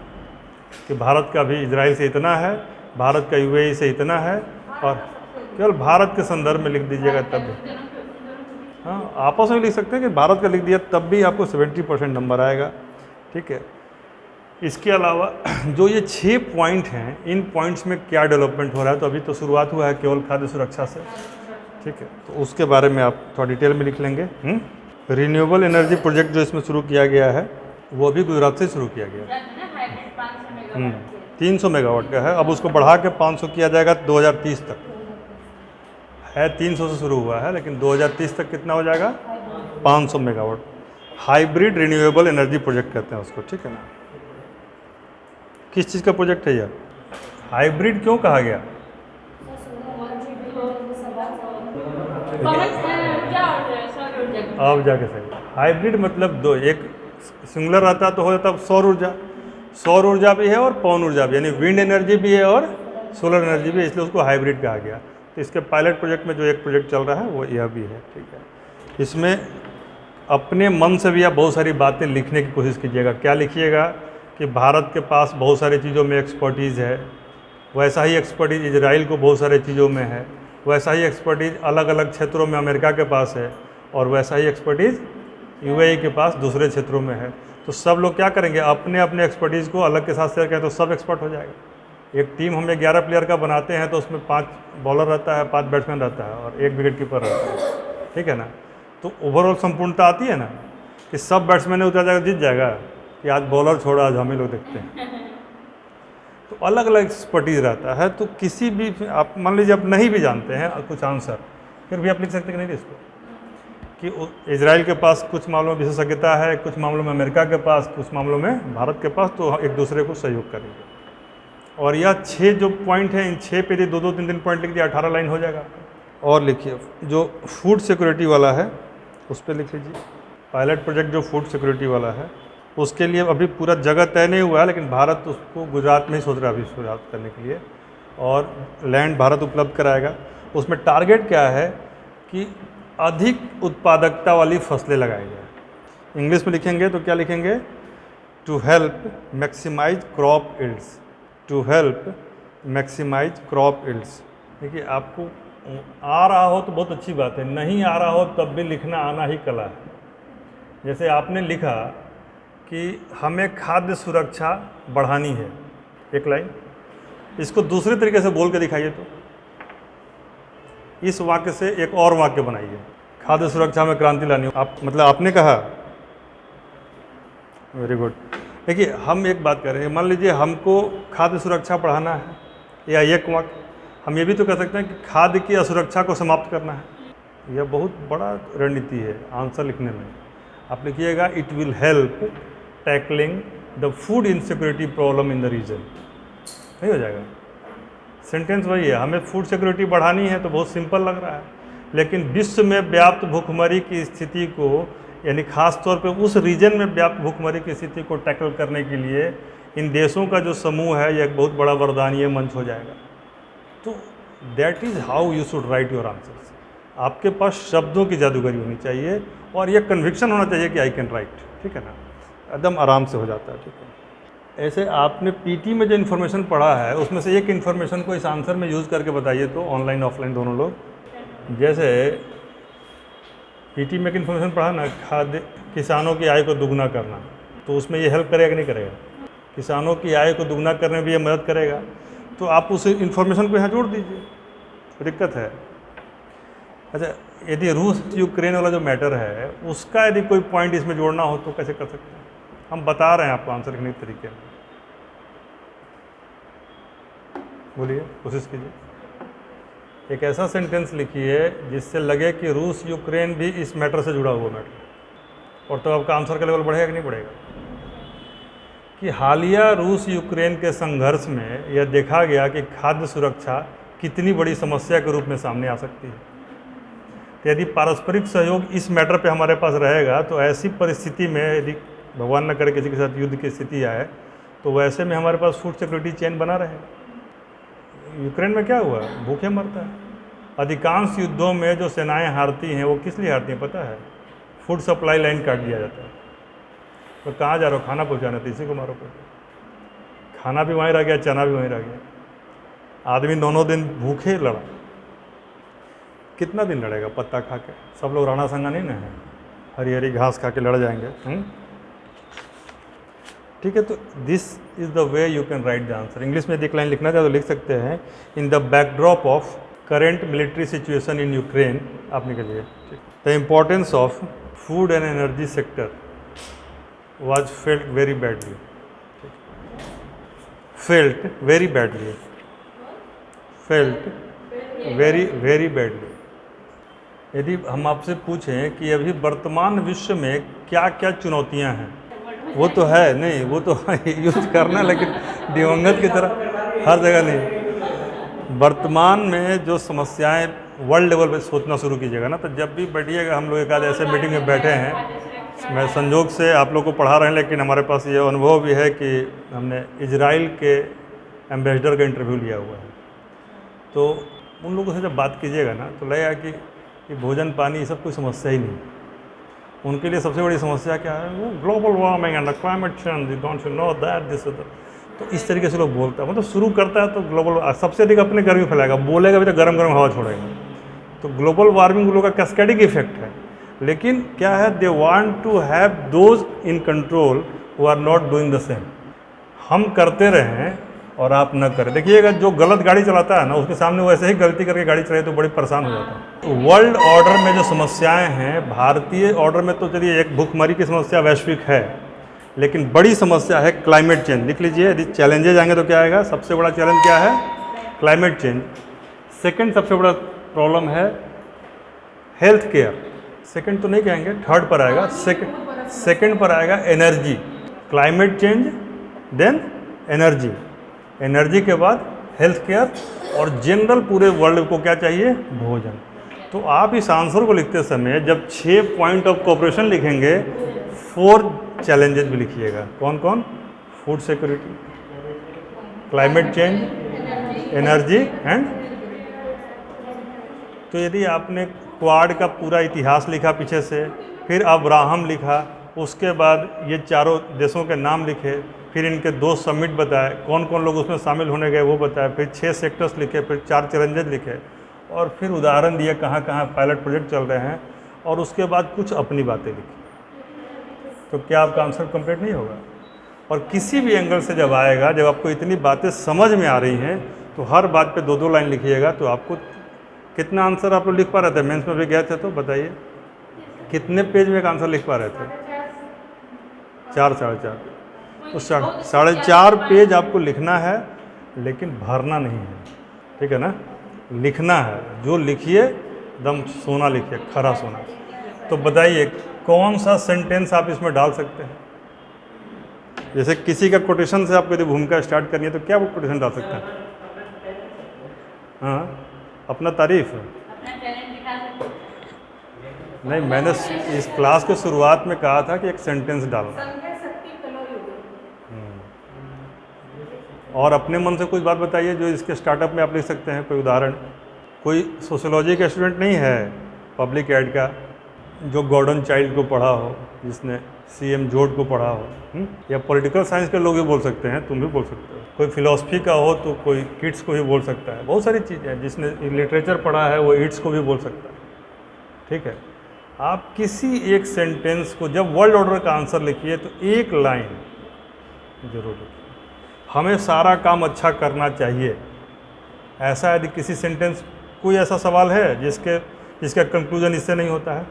कि भारत का भी इजराइल से इतना है, भारत का यूएई से इतना है, और केवल भारत के संदर्भ में लिख दीजिएगा तब। हाँ, आपस में लिख सकते हैं कि भारत का लिख दिया तब भी आपको 70% नंबर आएगा, ठीक है। इसके अलावा जो ये 6 पॉइंट हैं, इन पॉइंट्स में क्या डेवलपमेंट हो रहा है, तो अभी तो शुरुआत हुआ है केवल खाद्य सुरक्षा से, ठीक है। तो उसके बारे में आप थोड़ा डिटेल में लिख लेंगे। रिन्यूएबल एनर्जी प्रोजेक्ट जो इसमें शुरू किया गया है वो भी गुजरात से शुरू किया गया है। 300 मेगावाट का है, अब उसको बढ़ा के 500 किया जाएगा 2030 तक। है 300 से शुरू हुआ है, लेकिन 2030 तक कितना हो जाएगा? 500 megawatt. Hybrid renewable energy project कहते हैं उसको, ठीक है ना। किस चीज़ का प्रोजेक्ट है यह? हाइब्रिड क्यों कहा गया? अब जाके सही। हाइब्रिड मतलब दो, एक सिंगुलर रहता तो हो जाता सौर ऊर्जा। सौर ऊर्जा भी है और पवन ऊर्जा भी, यानी विंड एनर्जी भी है और सोलर एनर्जी भी है, इसलिए उसको हाइब्रिड कहा गया। तो इसके पायलट प्रोजेक्ट में जो एक प्रोजेक्ट चल रहा है वो यह भी है, ठीक है। इसमें अपने मन से भी आप बहुत सारी बातें लिखने की कोशिश कीजिएगा। क्या लिखिएगा कि भारत के पास बहुत सारी चीज़ों में एक्सपर्टीज़ है, वैसा ही एक्सपर्टीज़ इजराइल को बहुत सारी चीज़ों में है, वैसा ही एक्सपर्टीज़ अलग अलग क्षेत्रों में अमेरिका के पास है, और वैसा ही एक्सपर्टीज़ यूएई के पास दूसरे क्षेत्रों में है। तो सब लोग क्या करेंगे, अपने अपने एक्सपर्टीज़ को अलग के साथ शेयर करें तो सब एक्सपर्ट हो जाएगा। एक टीम हम 11 प्लेयर का बनाते हैं तो उसमें 5 बॉलर रहता है, 5 बैट्समैन रहता है और 1 विकेट कीपर रहता है, ठीक है ना। तो ओवरऑल संपूर्णता आती है ना कि सब बैट्समैन उतर जाएगा, जीत जाएगा, कि आज बॉलर छोड़ा आज हम ही लोग देखते हैं। तो अलग अलग एक्सपर्टीज़ रहता है। तो किसी भी, आप मान लीजिए आप नहीं भी जानते हैं कुछ आंसर, फिर भी आप लिख सकते हैं कि नहीं इसको, कि इजराइल के पास कुछ मामलों में विशेषज्ञता है, कुछ मामलों में अमेरिका के पास, कुछ मामलों में भारत के पास, तो एक दूसरे को सहयोग करेंगे। और यह 6 जो पॉइंट हैं, इन 6 पे 2-2, 3-3 पॉइंट लिख दिया, 18 लाइन हो जाएगा। और लिखिए जो फूड सिक्योरिटी वाला है उस पर लिख लीजिए। पायलट प्रोजेक्ट जो फूड सिक्योरिटी वाला है उसके लिए अभी पूरा जगह तय नहीं हुआ है, लेकिन भारत उसको गुजरात में ही सोच रहा है अभी शुरुआत करने के लिए, और लैंड भारत उपलब्ध कराएगा। उसमें टारगेट क्या है कि अधिक उत्पादकता वाली फसलें लगाई जाए। इंग्लिश में लिखेंगे तो क्या लिखेंगे? To help maximise crop yields, to help maximise crop yields. देखिए, आपको आ रहा हो तो बहुत अच्छी बात है, नहीं आ रहा हो तब भी लिखना आना ही कला है। जैसे आपने लिखा कि हमें खाद्य सुरक्षा बढ़ानी है, एक लाइन, इसको दूसरे तरीके से बोल के दिखाइए। तो इस वाक्य से एक और वाक्य बनाइए, खाद्य सुरक्षा में क्रांति लानी। आप मतलब आपने कहा, वेरी गुड। देखिए, हम एक बात कर रहे हैं, मान लीजिए हमको खाद्य सुरक्षा बढ़ाना है, या एक वाक्य हम ये भी तो कह सकते हैं कि खाद्य की असुरक्षा को समाप्त करना है। यह बहुत बड़ा रणनीति है आंसर लिखने में। आप लिखिएगा, it will help tackling the food insecurity problem in the region. नहीं हो जाएगा? सेंटेंस वही है, हमें फूड सिक्योरिटी बढ़ानी है, तो बहुत सिंपल लग रहा है, लेकिन विश्व में व्याप्त भूखमरी की स्थिति को, यानी खास तौर पे उस रीजन में व्याप्त भूखमरी की स्थिति को टैकल करने के लिए इन देशों का जो समूह है, यह एक बहुत बड़ा वरदानीय मंच हो जाएगा। तो that is how you should write your answers. आपके पास शब्दों की जादूगरी होनी चाहिए और यह कन्विक्शन होना चाहिए कि आई कैन राइट, ठीक है ना, एकदम आराम से हो जाता है, ठीक है। ऐसे आपने पीटी में जो इन्फॉर्मेशन पढ़ा है, उसमें से एक इन्फॉर्मेशन को इस आंसर में यूज़ करके बताइए तो, ऑनलाइन ऑफलाइन दोनों लोग। जैसे पीटी में एक इन्फॉर्मेशन पढ़ा ना, खाद्य किसानों की आय को दुगना करना, तो उसमें ये हेल्प करेगा कि नहीं करेगा? किसानों की आय को दुगना करने में भी ये मदद करेगा। तो आप उस इन्फॉर्मेशन को यहाँ जोड़ दीजिए, दिक्कत है। अच्छा, यदि रूस यूक्रेन वाला जो मैटर है, उसका यदि कोई पॉइंट इसमें जोड़ना हो तो कैसे कर सकते हैं? हम बता रहे हैं आपको आंसर लिखने के तरीके में। बोलिए, कोशिश कीजिए। एक ऐसा सेंटेंस लिखिए जिससे लगे कि रूस यूक्रेन भी इस मैटर से जुड़ा हुआ मैटर, और तो आपका आंसर का लेवल बढ़ेगा कि नहीं बढ़ेगा? कि हालिया रूस यूक्रेन के संघर्ष में यह देखा गया कि खाद्य सुरक्षा कितनी बड़ी समस्या के रूप में सामने आ सकती है। तो यदि पारस्परिक सहयोग इस मैटर पे हमारे पास रहेगा, तो ऐसी परिस्थिति में यदि भगवान न करे किसी के साथ युद्ध की स्थिति आए, तो वैसे में हमारे पास फूड सिक्योरिटी चेन बना रहेगा। यूक्रेन में क्या हुआ? भूखे मरता है। अधिकांश युद्धों में जो सेनाएं हारती हैं, वो किस लिए हारती हैं पता है? फूड सप्लाई लाइन काट दिया जाता है। तो कहाँ जा रहे हो? खाना पहुँचाना, तो इसी को मारो पड़े। खाना भी वहीं रह गया, चना भी वहीं रह गया। आदमी दोनों दिन भूखे लड़ा, कितना दिन लड़ेगा पत्ता खा के? सब लोग राणा संगा नहीं ना है, हरी हरी घास खा के लड़ जाएंगे। ठीक है, तो this is the way you can write the answer. English में यदि एक लाइन लिखना चाहे तो लिख सकते हैं, in the backdrop of current military situation in Ukraine, आप निकलिए। The importance of food and energy sector was felt very badly, felt very badly, felt very very badly। यदि हम आपसे पूछें कि अभी वर्तमान विश्व में क्या क्या चुनौतियां हैं, वो तो है नहीं, वो तो यूज करना, लेकिन दिवंगत की तरह हर जगह नहीं। वर्तमान में जो समस्याएं वर्ल्ड लेवल पे सोचना शुरू कीजिएगा ना, तो जब भी बैठिएगा, हम लोग एक आध ऐसे मीटिंग में बैठे हैं, मैं संजोग से आप लोग को पढ़ा रहे हैं, लेकिन हमारे पास ये अनुभव भी है कि हमने इजराइल के एम्बेसडर का इंटरव्यू लिया हुआ है। तो उन लोगों से जब बात कीजिएगा ना, तो लगेगा कि भोजन पानी ये सब कोई समस्या ही नहीं। उनके लिए सबसे बड़ी समस्या क्या है? वो global warming and climate change, you don't know that this. तो इस तरीके से लोग बोलता है, मतलब शुरू करता है तो ग्लोबल, सबसे अधिक अपने गर्मी फैलाएगा, बोलेगा भी तो गर्म गर्म हवा छोड़ेगा। तो ग्लोबल वार्मिंग लोगों का कैस्केडिंग इफेक्ट है। लेकिन क्या है, they want to have those in control who are not doing the same. हम करते रहें और आप न करें। देखिएगा, जो गलत गाड़ी चलाता है ना, उसके सामने वो ऐसे ही गलती करके गाड़ी चलाए तो बड़ी परेशान हो जाता है। तो वर्ल्ड ऑर्डर में जो समस्याएं हैं, भारतीय ऑर्डर में तो चलिए एक भूखमरी की समस्या वैश्विक है, लेकिन बड़ी समस्या है क्लाइमेट चेंज। लिख लीजिए, यदि चैलेंजेज आएंगे तो क्या आएगा? सबसे बड़ा चैलेंज क्या है? Climate change. सेकेंड सबसे बड़ा प्रॉब्लम है हेल्थ केयर। सेकंड तो नहीं कहेंगे, थर्ड पर आएगा। सेकंड पर आएगा energy. Climate change, then energy. Energy के बाद हेल्थ केयर, और जनरल पूरे वर्ल्ड को क्या चाहिए? भोजन। तो आप इस आंसर को लिखते समय जब 6 पॉइंट ऑफ कोऑपरेशन लिखेंगे, 4 चैलेंजेस भी लिखिएगा। कौन कौन? Food security, climate change, energy and. तो यदि आपने क्वाड का पूरा इतिहास लिखा पीछे से, फिर अब्राहम लिखा, उसके बाद ये चारों देशों के नाम लिखे, फिर इनके 2 समिट बताए, कौन कौन लोग उसमें शामिल होने गए वो बताए, फिर 6 सेक्टर्स लिखे, फिर 4 चैलेंजेस लिखे, और फिर उदाहरण दिए कहाँ कहाँ पायलट प्रोजेक्ट चल रहे हैं, और उसके बाद कुछ अपनी बातें लिखी। तो क्या आपका आंसर कंप्लीट नहीं होगा? और किसी भी एंगल से जब आएगा, जब आपको इतनी बातें समझ में आ रही हैं, तो हर बात पे 2-2 लाइन लिखिएगा। तो आपको कितना आंसर आप लोग लिख पा रहे थे? मेंस में भी गए थे तो बताइए, कितने पेज में एक आंसर लिख पा रहे थे? 4 साढ़े 4। तो 4.5 पेज आपको लिखना है, लेकिन भरना नहीं है, ठीक है ना? लिखना है, जो लिखिए एकदम सोना लिखिए, खरा सोना। तो बताइए कौन सा सेंटेंस आप इसमें डाल सकते हैं? जैसे किसी का कोटेशन से आपको यदि भूमिका स्टार्ट करनी है तो क्या वो कोटेशन डाल सकते हैं? हाँ, अपना तारीफ। नहीं, मैंने इस क्लास के शुरुआत में कहा था कि एक सेंटेंस डालना, और अपने मन से कुछ बात बताइए जो इसके स्टार्टअप में आप लिख सकते हैं, कोई उदाहरण। कोई सोशियोलॉजी का स्टूडेंट नहीं है पब्लिक एड का जो गॉर्डन चाइल्ड को पढ़ा हो, जिसने CM जोड को पढ़ा हो, या पॉलिटिकल साइंस के लोग भी बोल सकते हैं, तुम भी बोल सकते हो। कोई फिलॉसफी का हो तो कोई किड्स को भी बोल सकता है। बहुत सारी चीज़ें हैं, जिसने लिटरेचर पढ़ा है वो इट्स को भी बोल सकता है, ठीक है? आप किसी एक सेंटेंस को, जब वर्ल्ड ऑर्डर का आंसर लिखिए तो एक लाइन जरूर लिखिए, हमें सारा काम अच्छा करना चाहिए। ऐसा यदि किसी सेंटेंस, कोई ऐसा सवाल है जिसका कंक्लूजन इससे नहीं होता है?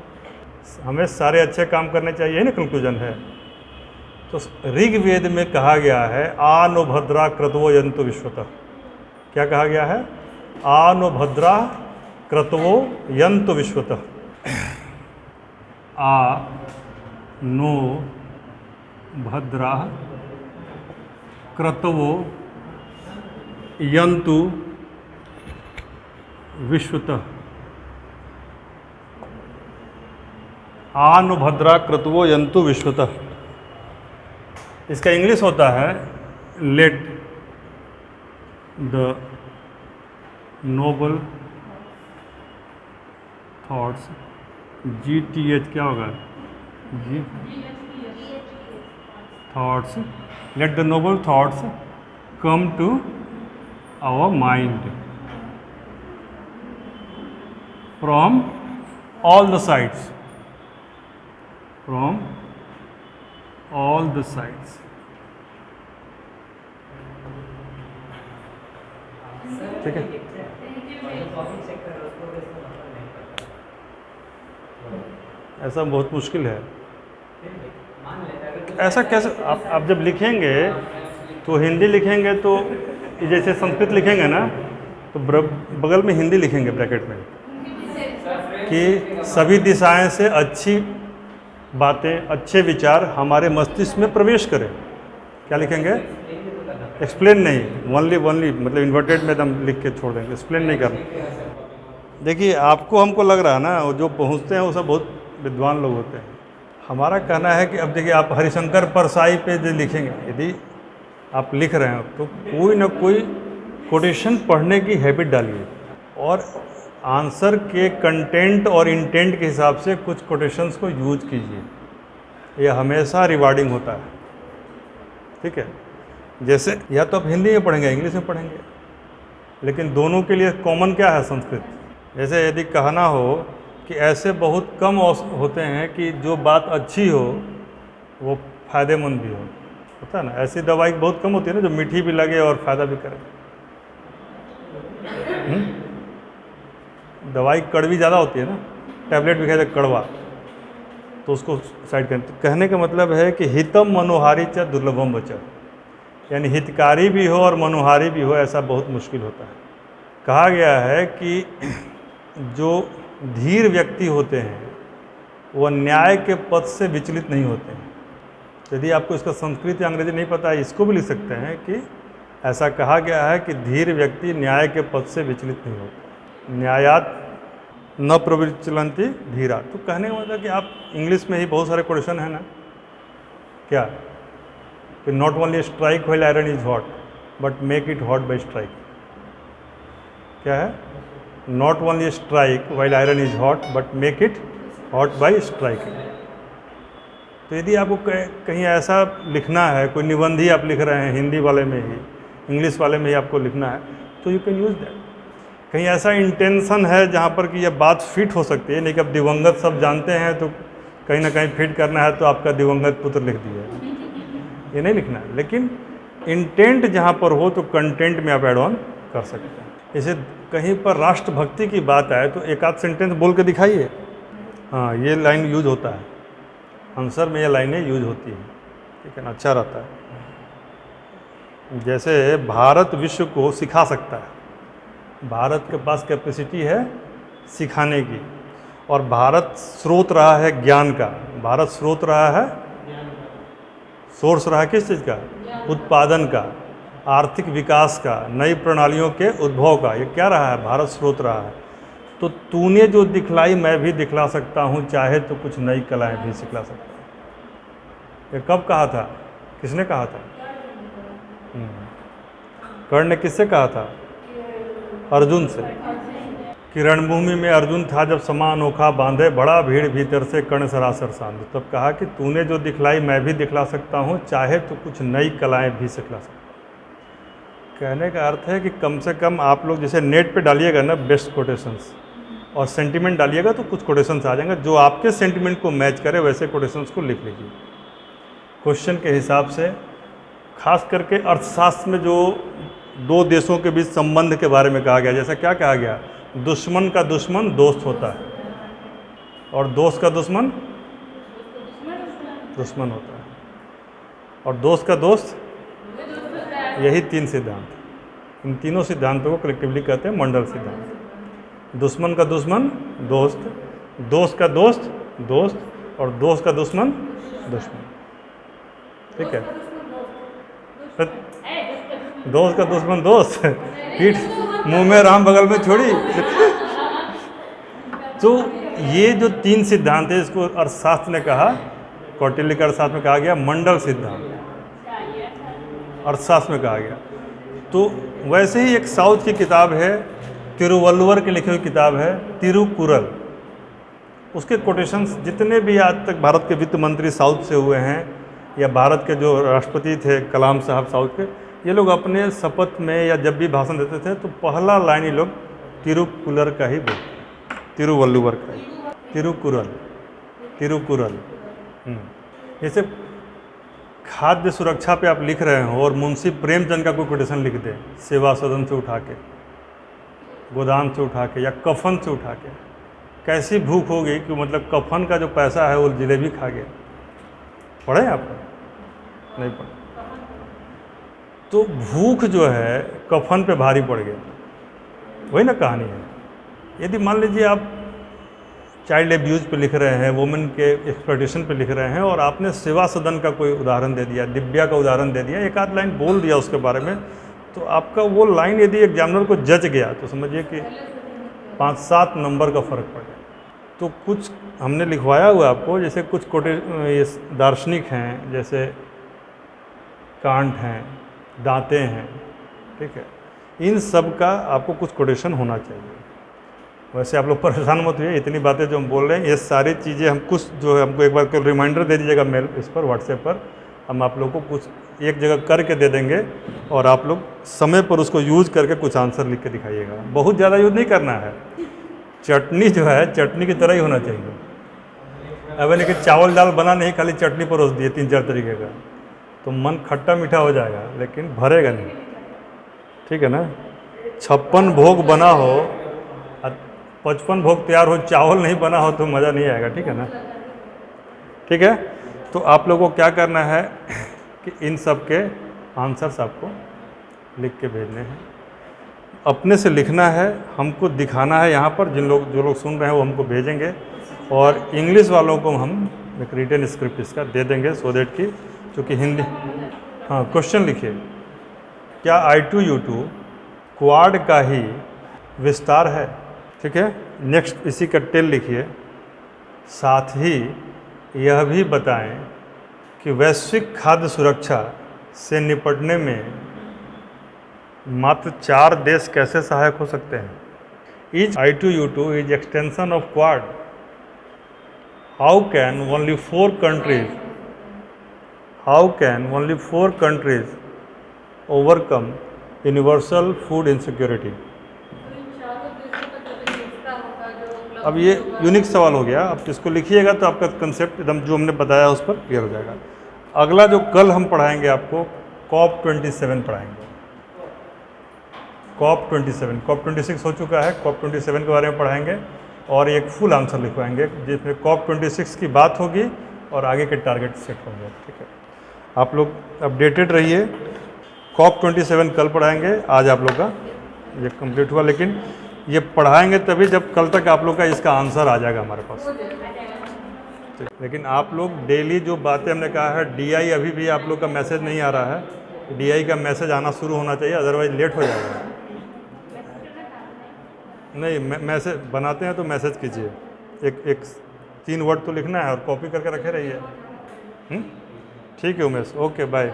हमें सारे अच्छे काम करने चाहिए ना, कंक्लूजन है। तो ऋग्वेद में कहा गया है आ नो भद्रा क्रतवो यंतु विश्वतः। क्या कहा गया है? आ नो भद्रा क्रतवो यंतु विश्वतः। आ नो भद्रा क्रतवो यंतु विश्वतः। आनु भद्रा क्रतवो यंतु विश्वतः। इसका इंग्लिश होता है let the noble thoughts, GTH क्या होगा? G thoughts, let the noble thoughts come to our mind from all the sides, from all the sides। ठीक है? ऐसा बहुत मुश्किल है। ऐसा कैसे? आप जब लिखेंगे तो हिंदी लिखेंगे तो जैसे संस्कृत लिखेंगे ना, तो बगल में हिंदी लिखेंगे ब्रैकेट में, कि सभी दिशाएं से अच्छी बातें, अच्छे विचार हमारे मस्तिष्क में प्रवेश करें। क्या लिखेंगे? एक्सप्लेन नहीं, ओनली मतलब इन्वर्टेड में एकदम लिख के छोड़ देंगे, एक्सप्लेन नहीं करना। देखिए, आपको हमको लग रहा है ना, वो जो पहुंचते हैं वो सब बहुत विद्वान लोग होते हैं। हमारा कहना है कि अब देखिए, आप हरिशंकर परसाई पे जो लिखेंगे, यदि आप लिख रहे हैं तो कोई ना कोई कोटेशन पढ़ने की हैबिट डालिए, और आंसर के कंटेंट और इंटेंट के हिसाब से कुछ कोटेशंस को यूज कीजिए। यह हमेशा रिवार्डिंग होता है, ठीक है? जैसे या तो आप हिंदी में पढ़ेंगे, इंग्लिश में पढ़ेंगे, लेकिन दोनों के लिए कॉमन क्या है? संस्कृत। जैसे यदि कहना हो कि ऐसे बहुत कम होते हैं कि जो बात अच्छी हो वो फ़ायदेमंद भी हो, होता है ना? ऐसी दवाई बहुत कम होती है ना जो मीठी भी लगे और फ़ायदा भी करे। दवाई कड़वी ज़्यादा होती है ना, टैबलेट भी खाए तो कड़वा, तो उसको साइड करें। तो कहने का मतलब है कि हितम मनोहारी च दुर्लभम वच, यानी हितकारी भी हो और मनोहारी भी हो, ऐसा बहुत मुश्किल होता है। कहा गया है कि जो धीर व्यक्ति होते हैं वह न्याय के पथ से विचलित नहीं होते हैं। यदि आपको इसका संस्कृत या अंग्रेजी नहीं पता है, इसको भी लिख सकते हैं कि ऐसा कहा गया है कि धीर व्यक्ति न्याय के पथ से विचलित नहीं होता, न्यायात न प्रविचलंती धीरा। तो कहने का मतलब कि आप इंग्लिश में ही बहुत सारे क्वेश्चन है ना, क्या कि not only strike while iron is hot but make it hot by strike. क्या है? Not only strike while iron is hot but make it hot by striking. तो यदि आपको कहीं ऐसा लिखना है, कोई निबंध ही आप लिख रहे हैं हिंदी वाले में ही, इंग्लिश वाले में ही आपको लिखना है, तो यू कैन यूज़ दैट। कहीं ऐसा इंटेंशन है जहाँ पर कि यह बात फिट हो सकती है, नहीं कि अब दिवंगत सब जानते हैं तो कहीं ना कहीं फिट करना है तो आपका दिवंगत पुत्र लिख दिया, ये नहीं लिखना है। लेकिन इंटेंट जहाँ पर हो तो कंटेंट में आप एड ऑन कर सकते हैं। जैसे कहीं पर राष्ट्रभक्ति की बात आए तो एक आध सेंटेंस बोल के दिखाइए, हाँ ये लाइन यूज होता है, आंसर में ये लाइनें यूज होती हैं, ठीक है ना, अच्छा रहता है। जैसे भारत विश्व को सिखा सकता है, भारत के पास कैपेसिटी है सिखाने की, और भारत स्रोत रहा है ज्ञान का, भारत स्रोत रहा है, सोर्स रहा है किस चीज़ का, उत्पादन का, आर्थिक विकास का, नई प्रणालियों के उद्भव का, ये क्या रहा है, भारत स्रोत रहा है। तो तूने जो दिखलाई मैं भी दिखला सकता हूँ, चाहे तो कुछ नई कलाएं भी सिखला सकता हूँ। ये कब कहा था, किसने कहा था? कर्ण ने किससे कहा था? अर्जुन से। कि रणभूमि में अर्जुन था जब समा अनोखा बांधे, बड़ा भीड़ भीतर से कर्ण सरासर सांध। तब कहा कि तूने जो दिखलाई मैं भी दिखला सकता हूँ, चाहे तो कुछ नई कलाएं भी सिखला सकता हूँ। कहने का अर्थ है कि कम से कम आप लोग जैसे नेट पे डालिएगा ना बेस्ट कोटेशंस, और सेंटिमेंट डालिएगा तो कुछ कोटेशंस आ जाएंगे, जो आपके सेंटिमेंट को मैच करे वैसे कोटेशंस को लिख लीजिए क्वेश्चन के हिसाब से। खास करके अर्थशास्त्र में जो दो देशों के बीच संबंध के बारे में कहा गया, जैसा क्या कहा गया, दुश्मन का दुश्मन दोस्त होता है, और दोस्त का दुश्मन दुश्मन होता है, और दोस्त का दोस्त, यही तीन सिद्धांत। इन तीनों सिद्धांतों को कलेक्टिवली कहते हैं मंडल सिद्धांत। दुश्मन का दुश्मन दोस्त, दोस्त का दोस्त दोस्त, और दोस्त का दुश्मन दुश्मन, ठीक है। दोस्त का दुश्मन दोस्त, पीठ मुंह में राम बगल में छोड़ी। तो ये जो तीन सिद्धांत है, इसको अर्थशास्त्र ने कहा, कौटिल्य के अर्थशास्त्र में कहा गया मंडल सिद्धांत, अर्थशास्त्र में कहा गया। तो वैसे ही एक साउथ की किताब है, तिरुवल्लुवर की लिखी हुई किताब है तिरुकुरल, उसके कोटेशंस जितने भी आज तक भारत के वित्त मंत्री साउथ से हुए हैं, या भारत के जो राष्ट्रपति थे कलाम साहब साउथ के, ये लोग अपने शपथ में या जब भी भाषण देते थे तो पहला लाइन ये लोग तिरुकुलर का ही बोलते, तिरुवल्लुवर का ही, तिरुकुरल, तिरुकुरल। जैसे खाद्य सुरक्षा पे आप लिख रहे हो और मुंशी प्रेमचंद का कोई कोटेशन लिख दे, सेवा सदन से उठा के, गोदाम से उठा के, या कफन से उठा के, कैसी भूख होगी कि मतलब कफन का जो पैसा है वो जलेबी खा गया। पढ़े आप? नहीं पढ़े। तो भूख जो है कफन पे भारी पड़ गया, वही ना कहानी है। यदि मान लीजिए आप चाइल्ड एब्यूज़ पे लिख रहे हैं, वुमेन के एक्सप्लॉयटेशन पे लिख रहे हैं, और आपने सेवा सदन का कोई उदाहरण दे दिया, दिव्या का उदाहरण दे दिया, एक आध लाइन बोल दिया उसके बारे में, तो आपका वो लाइन यदि एग्जामिनर को जज गया तो समझिए कि 5-7 नंबर का फ़र्क पड़ गया। तो कुछ हमने लिखवाया हुआ आपको, जैसे कुछ ये दार्शनिक हैं, जैसे कांट हैं, दांते हैं, ठीक है, इन सब का आपको कुछ कोटेशन होना चाहिए। वैसे आप लोग परेशान मत हुए, इतनी बातें जो हम बोल रहे हैं ये सारी चीज़ें हम कुछ जो है हमको एक बार कल रिमाइंडर दे दीजिएगा मेल इस पर व्हाट्सएप पर, हम आप लोग को कुछ एक जगह करके दे देंगे, और आप लोग समय पर उसको यूज़ करके कुछ आंसर लिख के दिखाइएगा। बहुत ज़्यादा यूज़ नहीं करना है, चटनी जो है चटनी की तरह ही होना चाहिए। अब नहीं कि चावल दाल बना नहीं, खाली चटनी परोस दिए 3-4 तरीके का, तो मन खट्टा मीठा हो जाएगा लेकिन भरेगा नहीं, ठीक है ना। 56 भोग बना हो, 55 भोग तैयार हो, चावल नहीं बना हो तो मज़ा नहीं आएगा, ठीक है ना। ठीक है, तो आप लोगों को क्या करना है कि इन सब के आंसर्स आपको लिख के भेजने हैं, अपने से लिखना है, हमको दिखाना है यहाँ पर, जो लोग सुन रहे हैं वो हमको भेजेंगे, और इंग्लिश वालों को हम एक रिटन स्क्रिप्ट इसका दे देंगे, सो दैट कि चूँकि हिंदी। हाँ, क्वेश्चन लिखिए, क्या I2U2 क्वाड का ही विस्तार है? ठीक है, नेक्स्ट इसी का टेल लिखिए, साथ ही यह भी बताएं कि वैश्विक खाद्य सुरक्षा से निपटने में मात्र 4 देश कैसे सहायक हो सकते हैं? Is I2U2 is extension of Quad? How can only 4 countries how can only 4 countries overcome universal food insecurity? तो इन चारों देशों का जो भी हिस्सा होगा जो उपलब्ध अब ये होगा, यूनिक सवाल हो गया, आप इसको लिखिएगा तो आपका कंसेप्ट एकदम जो हमने बताया उस पर क्लियर हो जाएगा। अगला जो कल हम पढ़ाएंगे आपको COP27 पढ़ाएंगे। COP27, COP26 हो चुका है, COP27 के बारे में पढ़ाएंगे और एक फुल आंसर लिखवाएंगे जिसमें COP26 की बात होगी और आगे के टारगेट सेट होंगे। ठीक है, आप लोग अपडेटेड रहिए। COP27 कल पढ़ाएंगे, आज आप लोग का ये कंप्लीट हुआ, लेकिन ये पढ़ाएंगे तभी जब कल तक आप लोग का इसका आंसर आ जाएगा हमारे पास। ठीक, लेकिन आप लोग डेली जो बातें हमने कहा है, DI अभी भी आप लोग का मैसेज नहीं आ रहा है, DI का मैसेज आना शुरू होना चाहिए, अदरवाइज लेट हो जाएगा। नहीं, मैसेज बनाते हैं तो मैसेज कीजिए, एक 3 वर्ड तो लिखना है और कॉपी करके रखे रहिए। ठीक है उमेश, ओके बाय।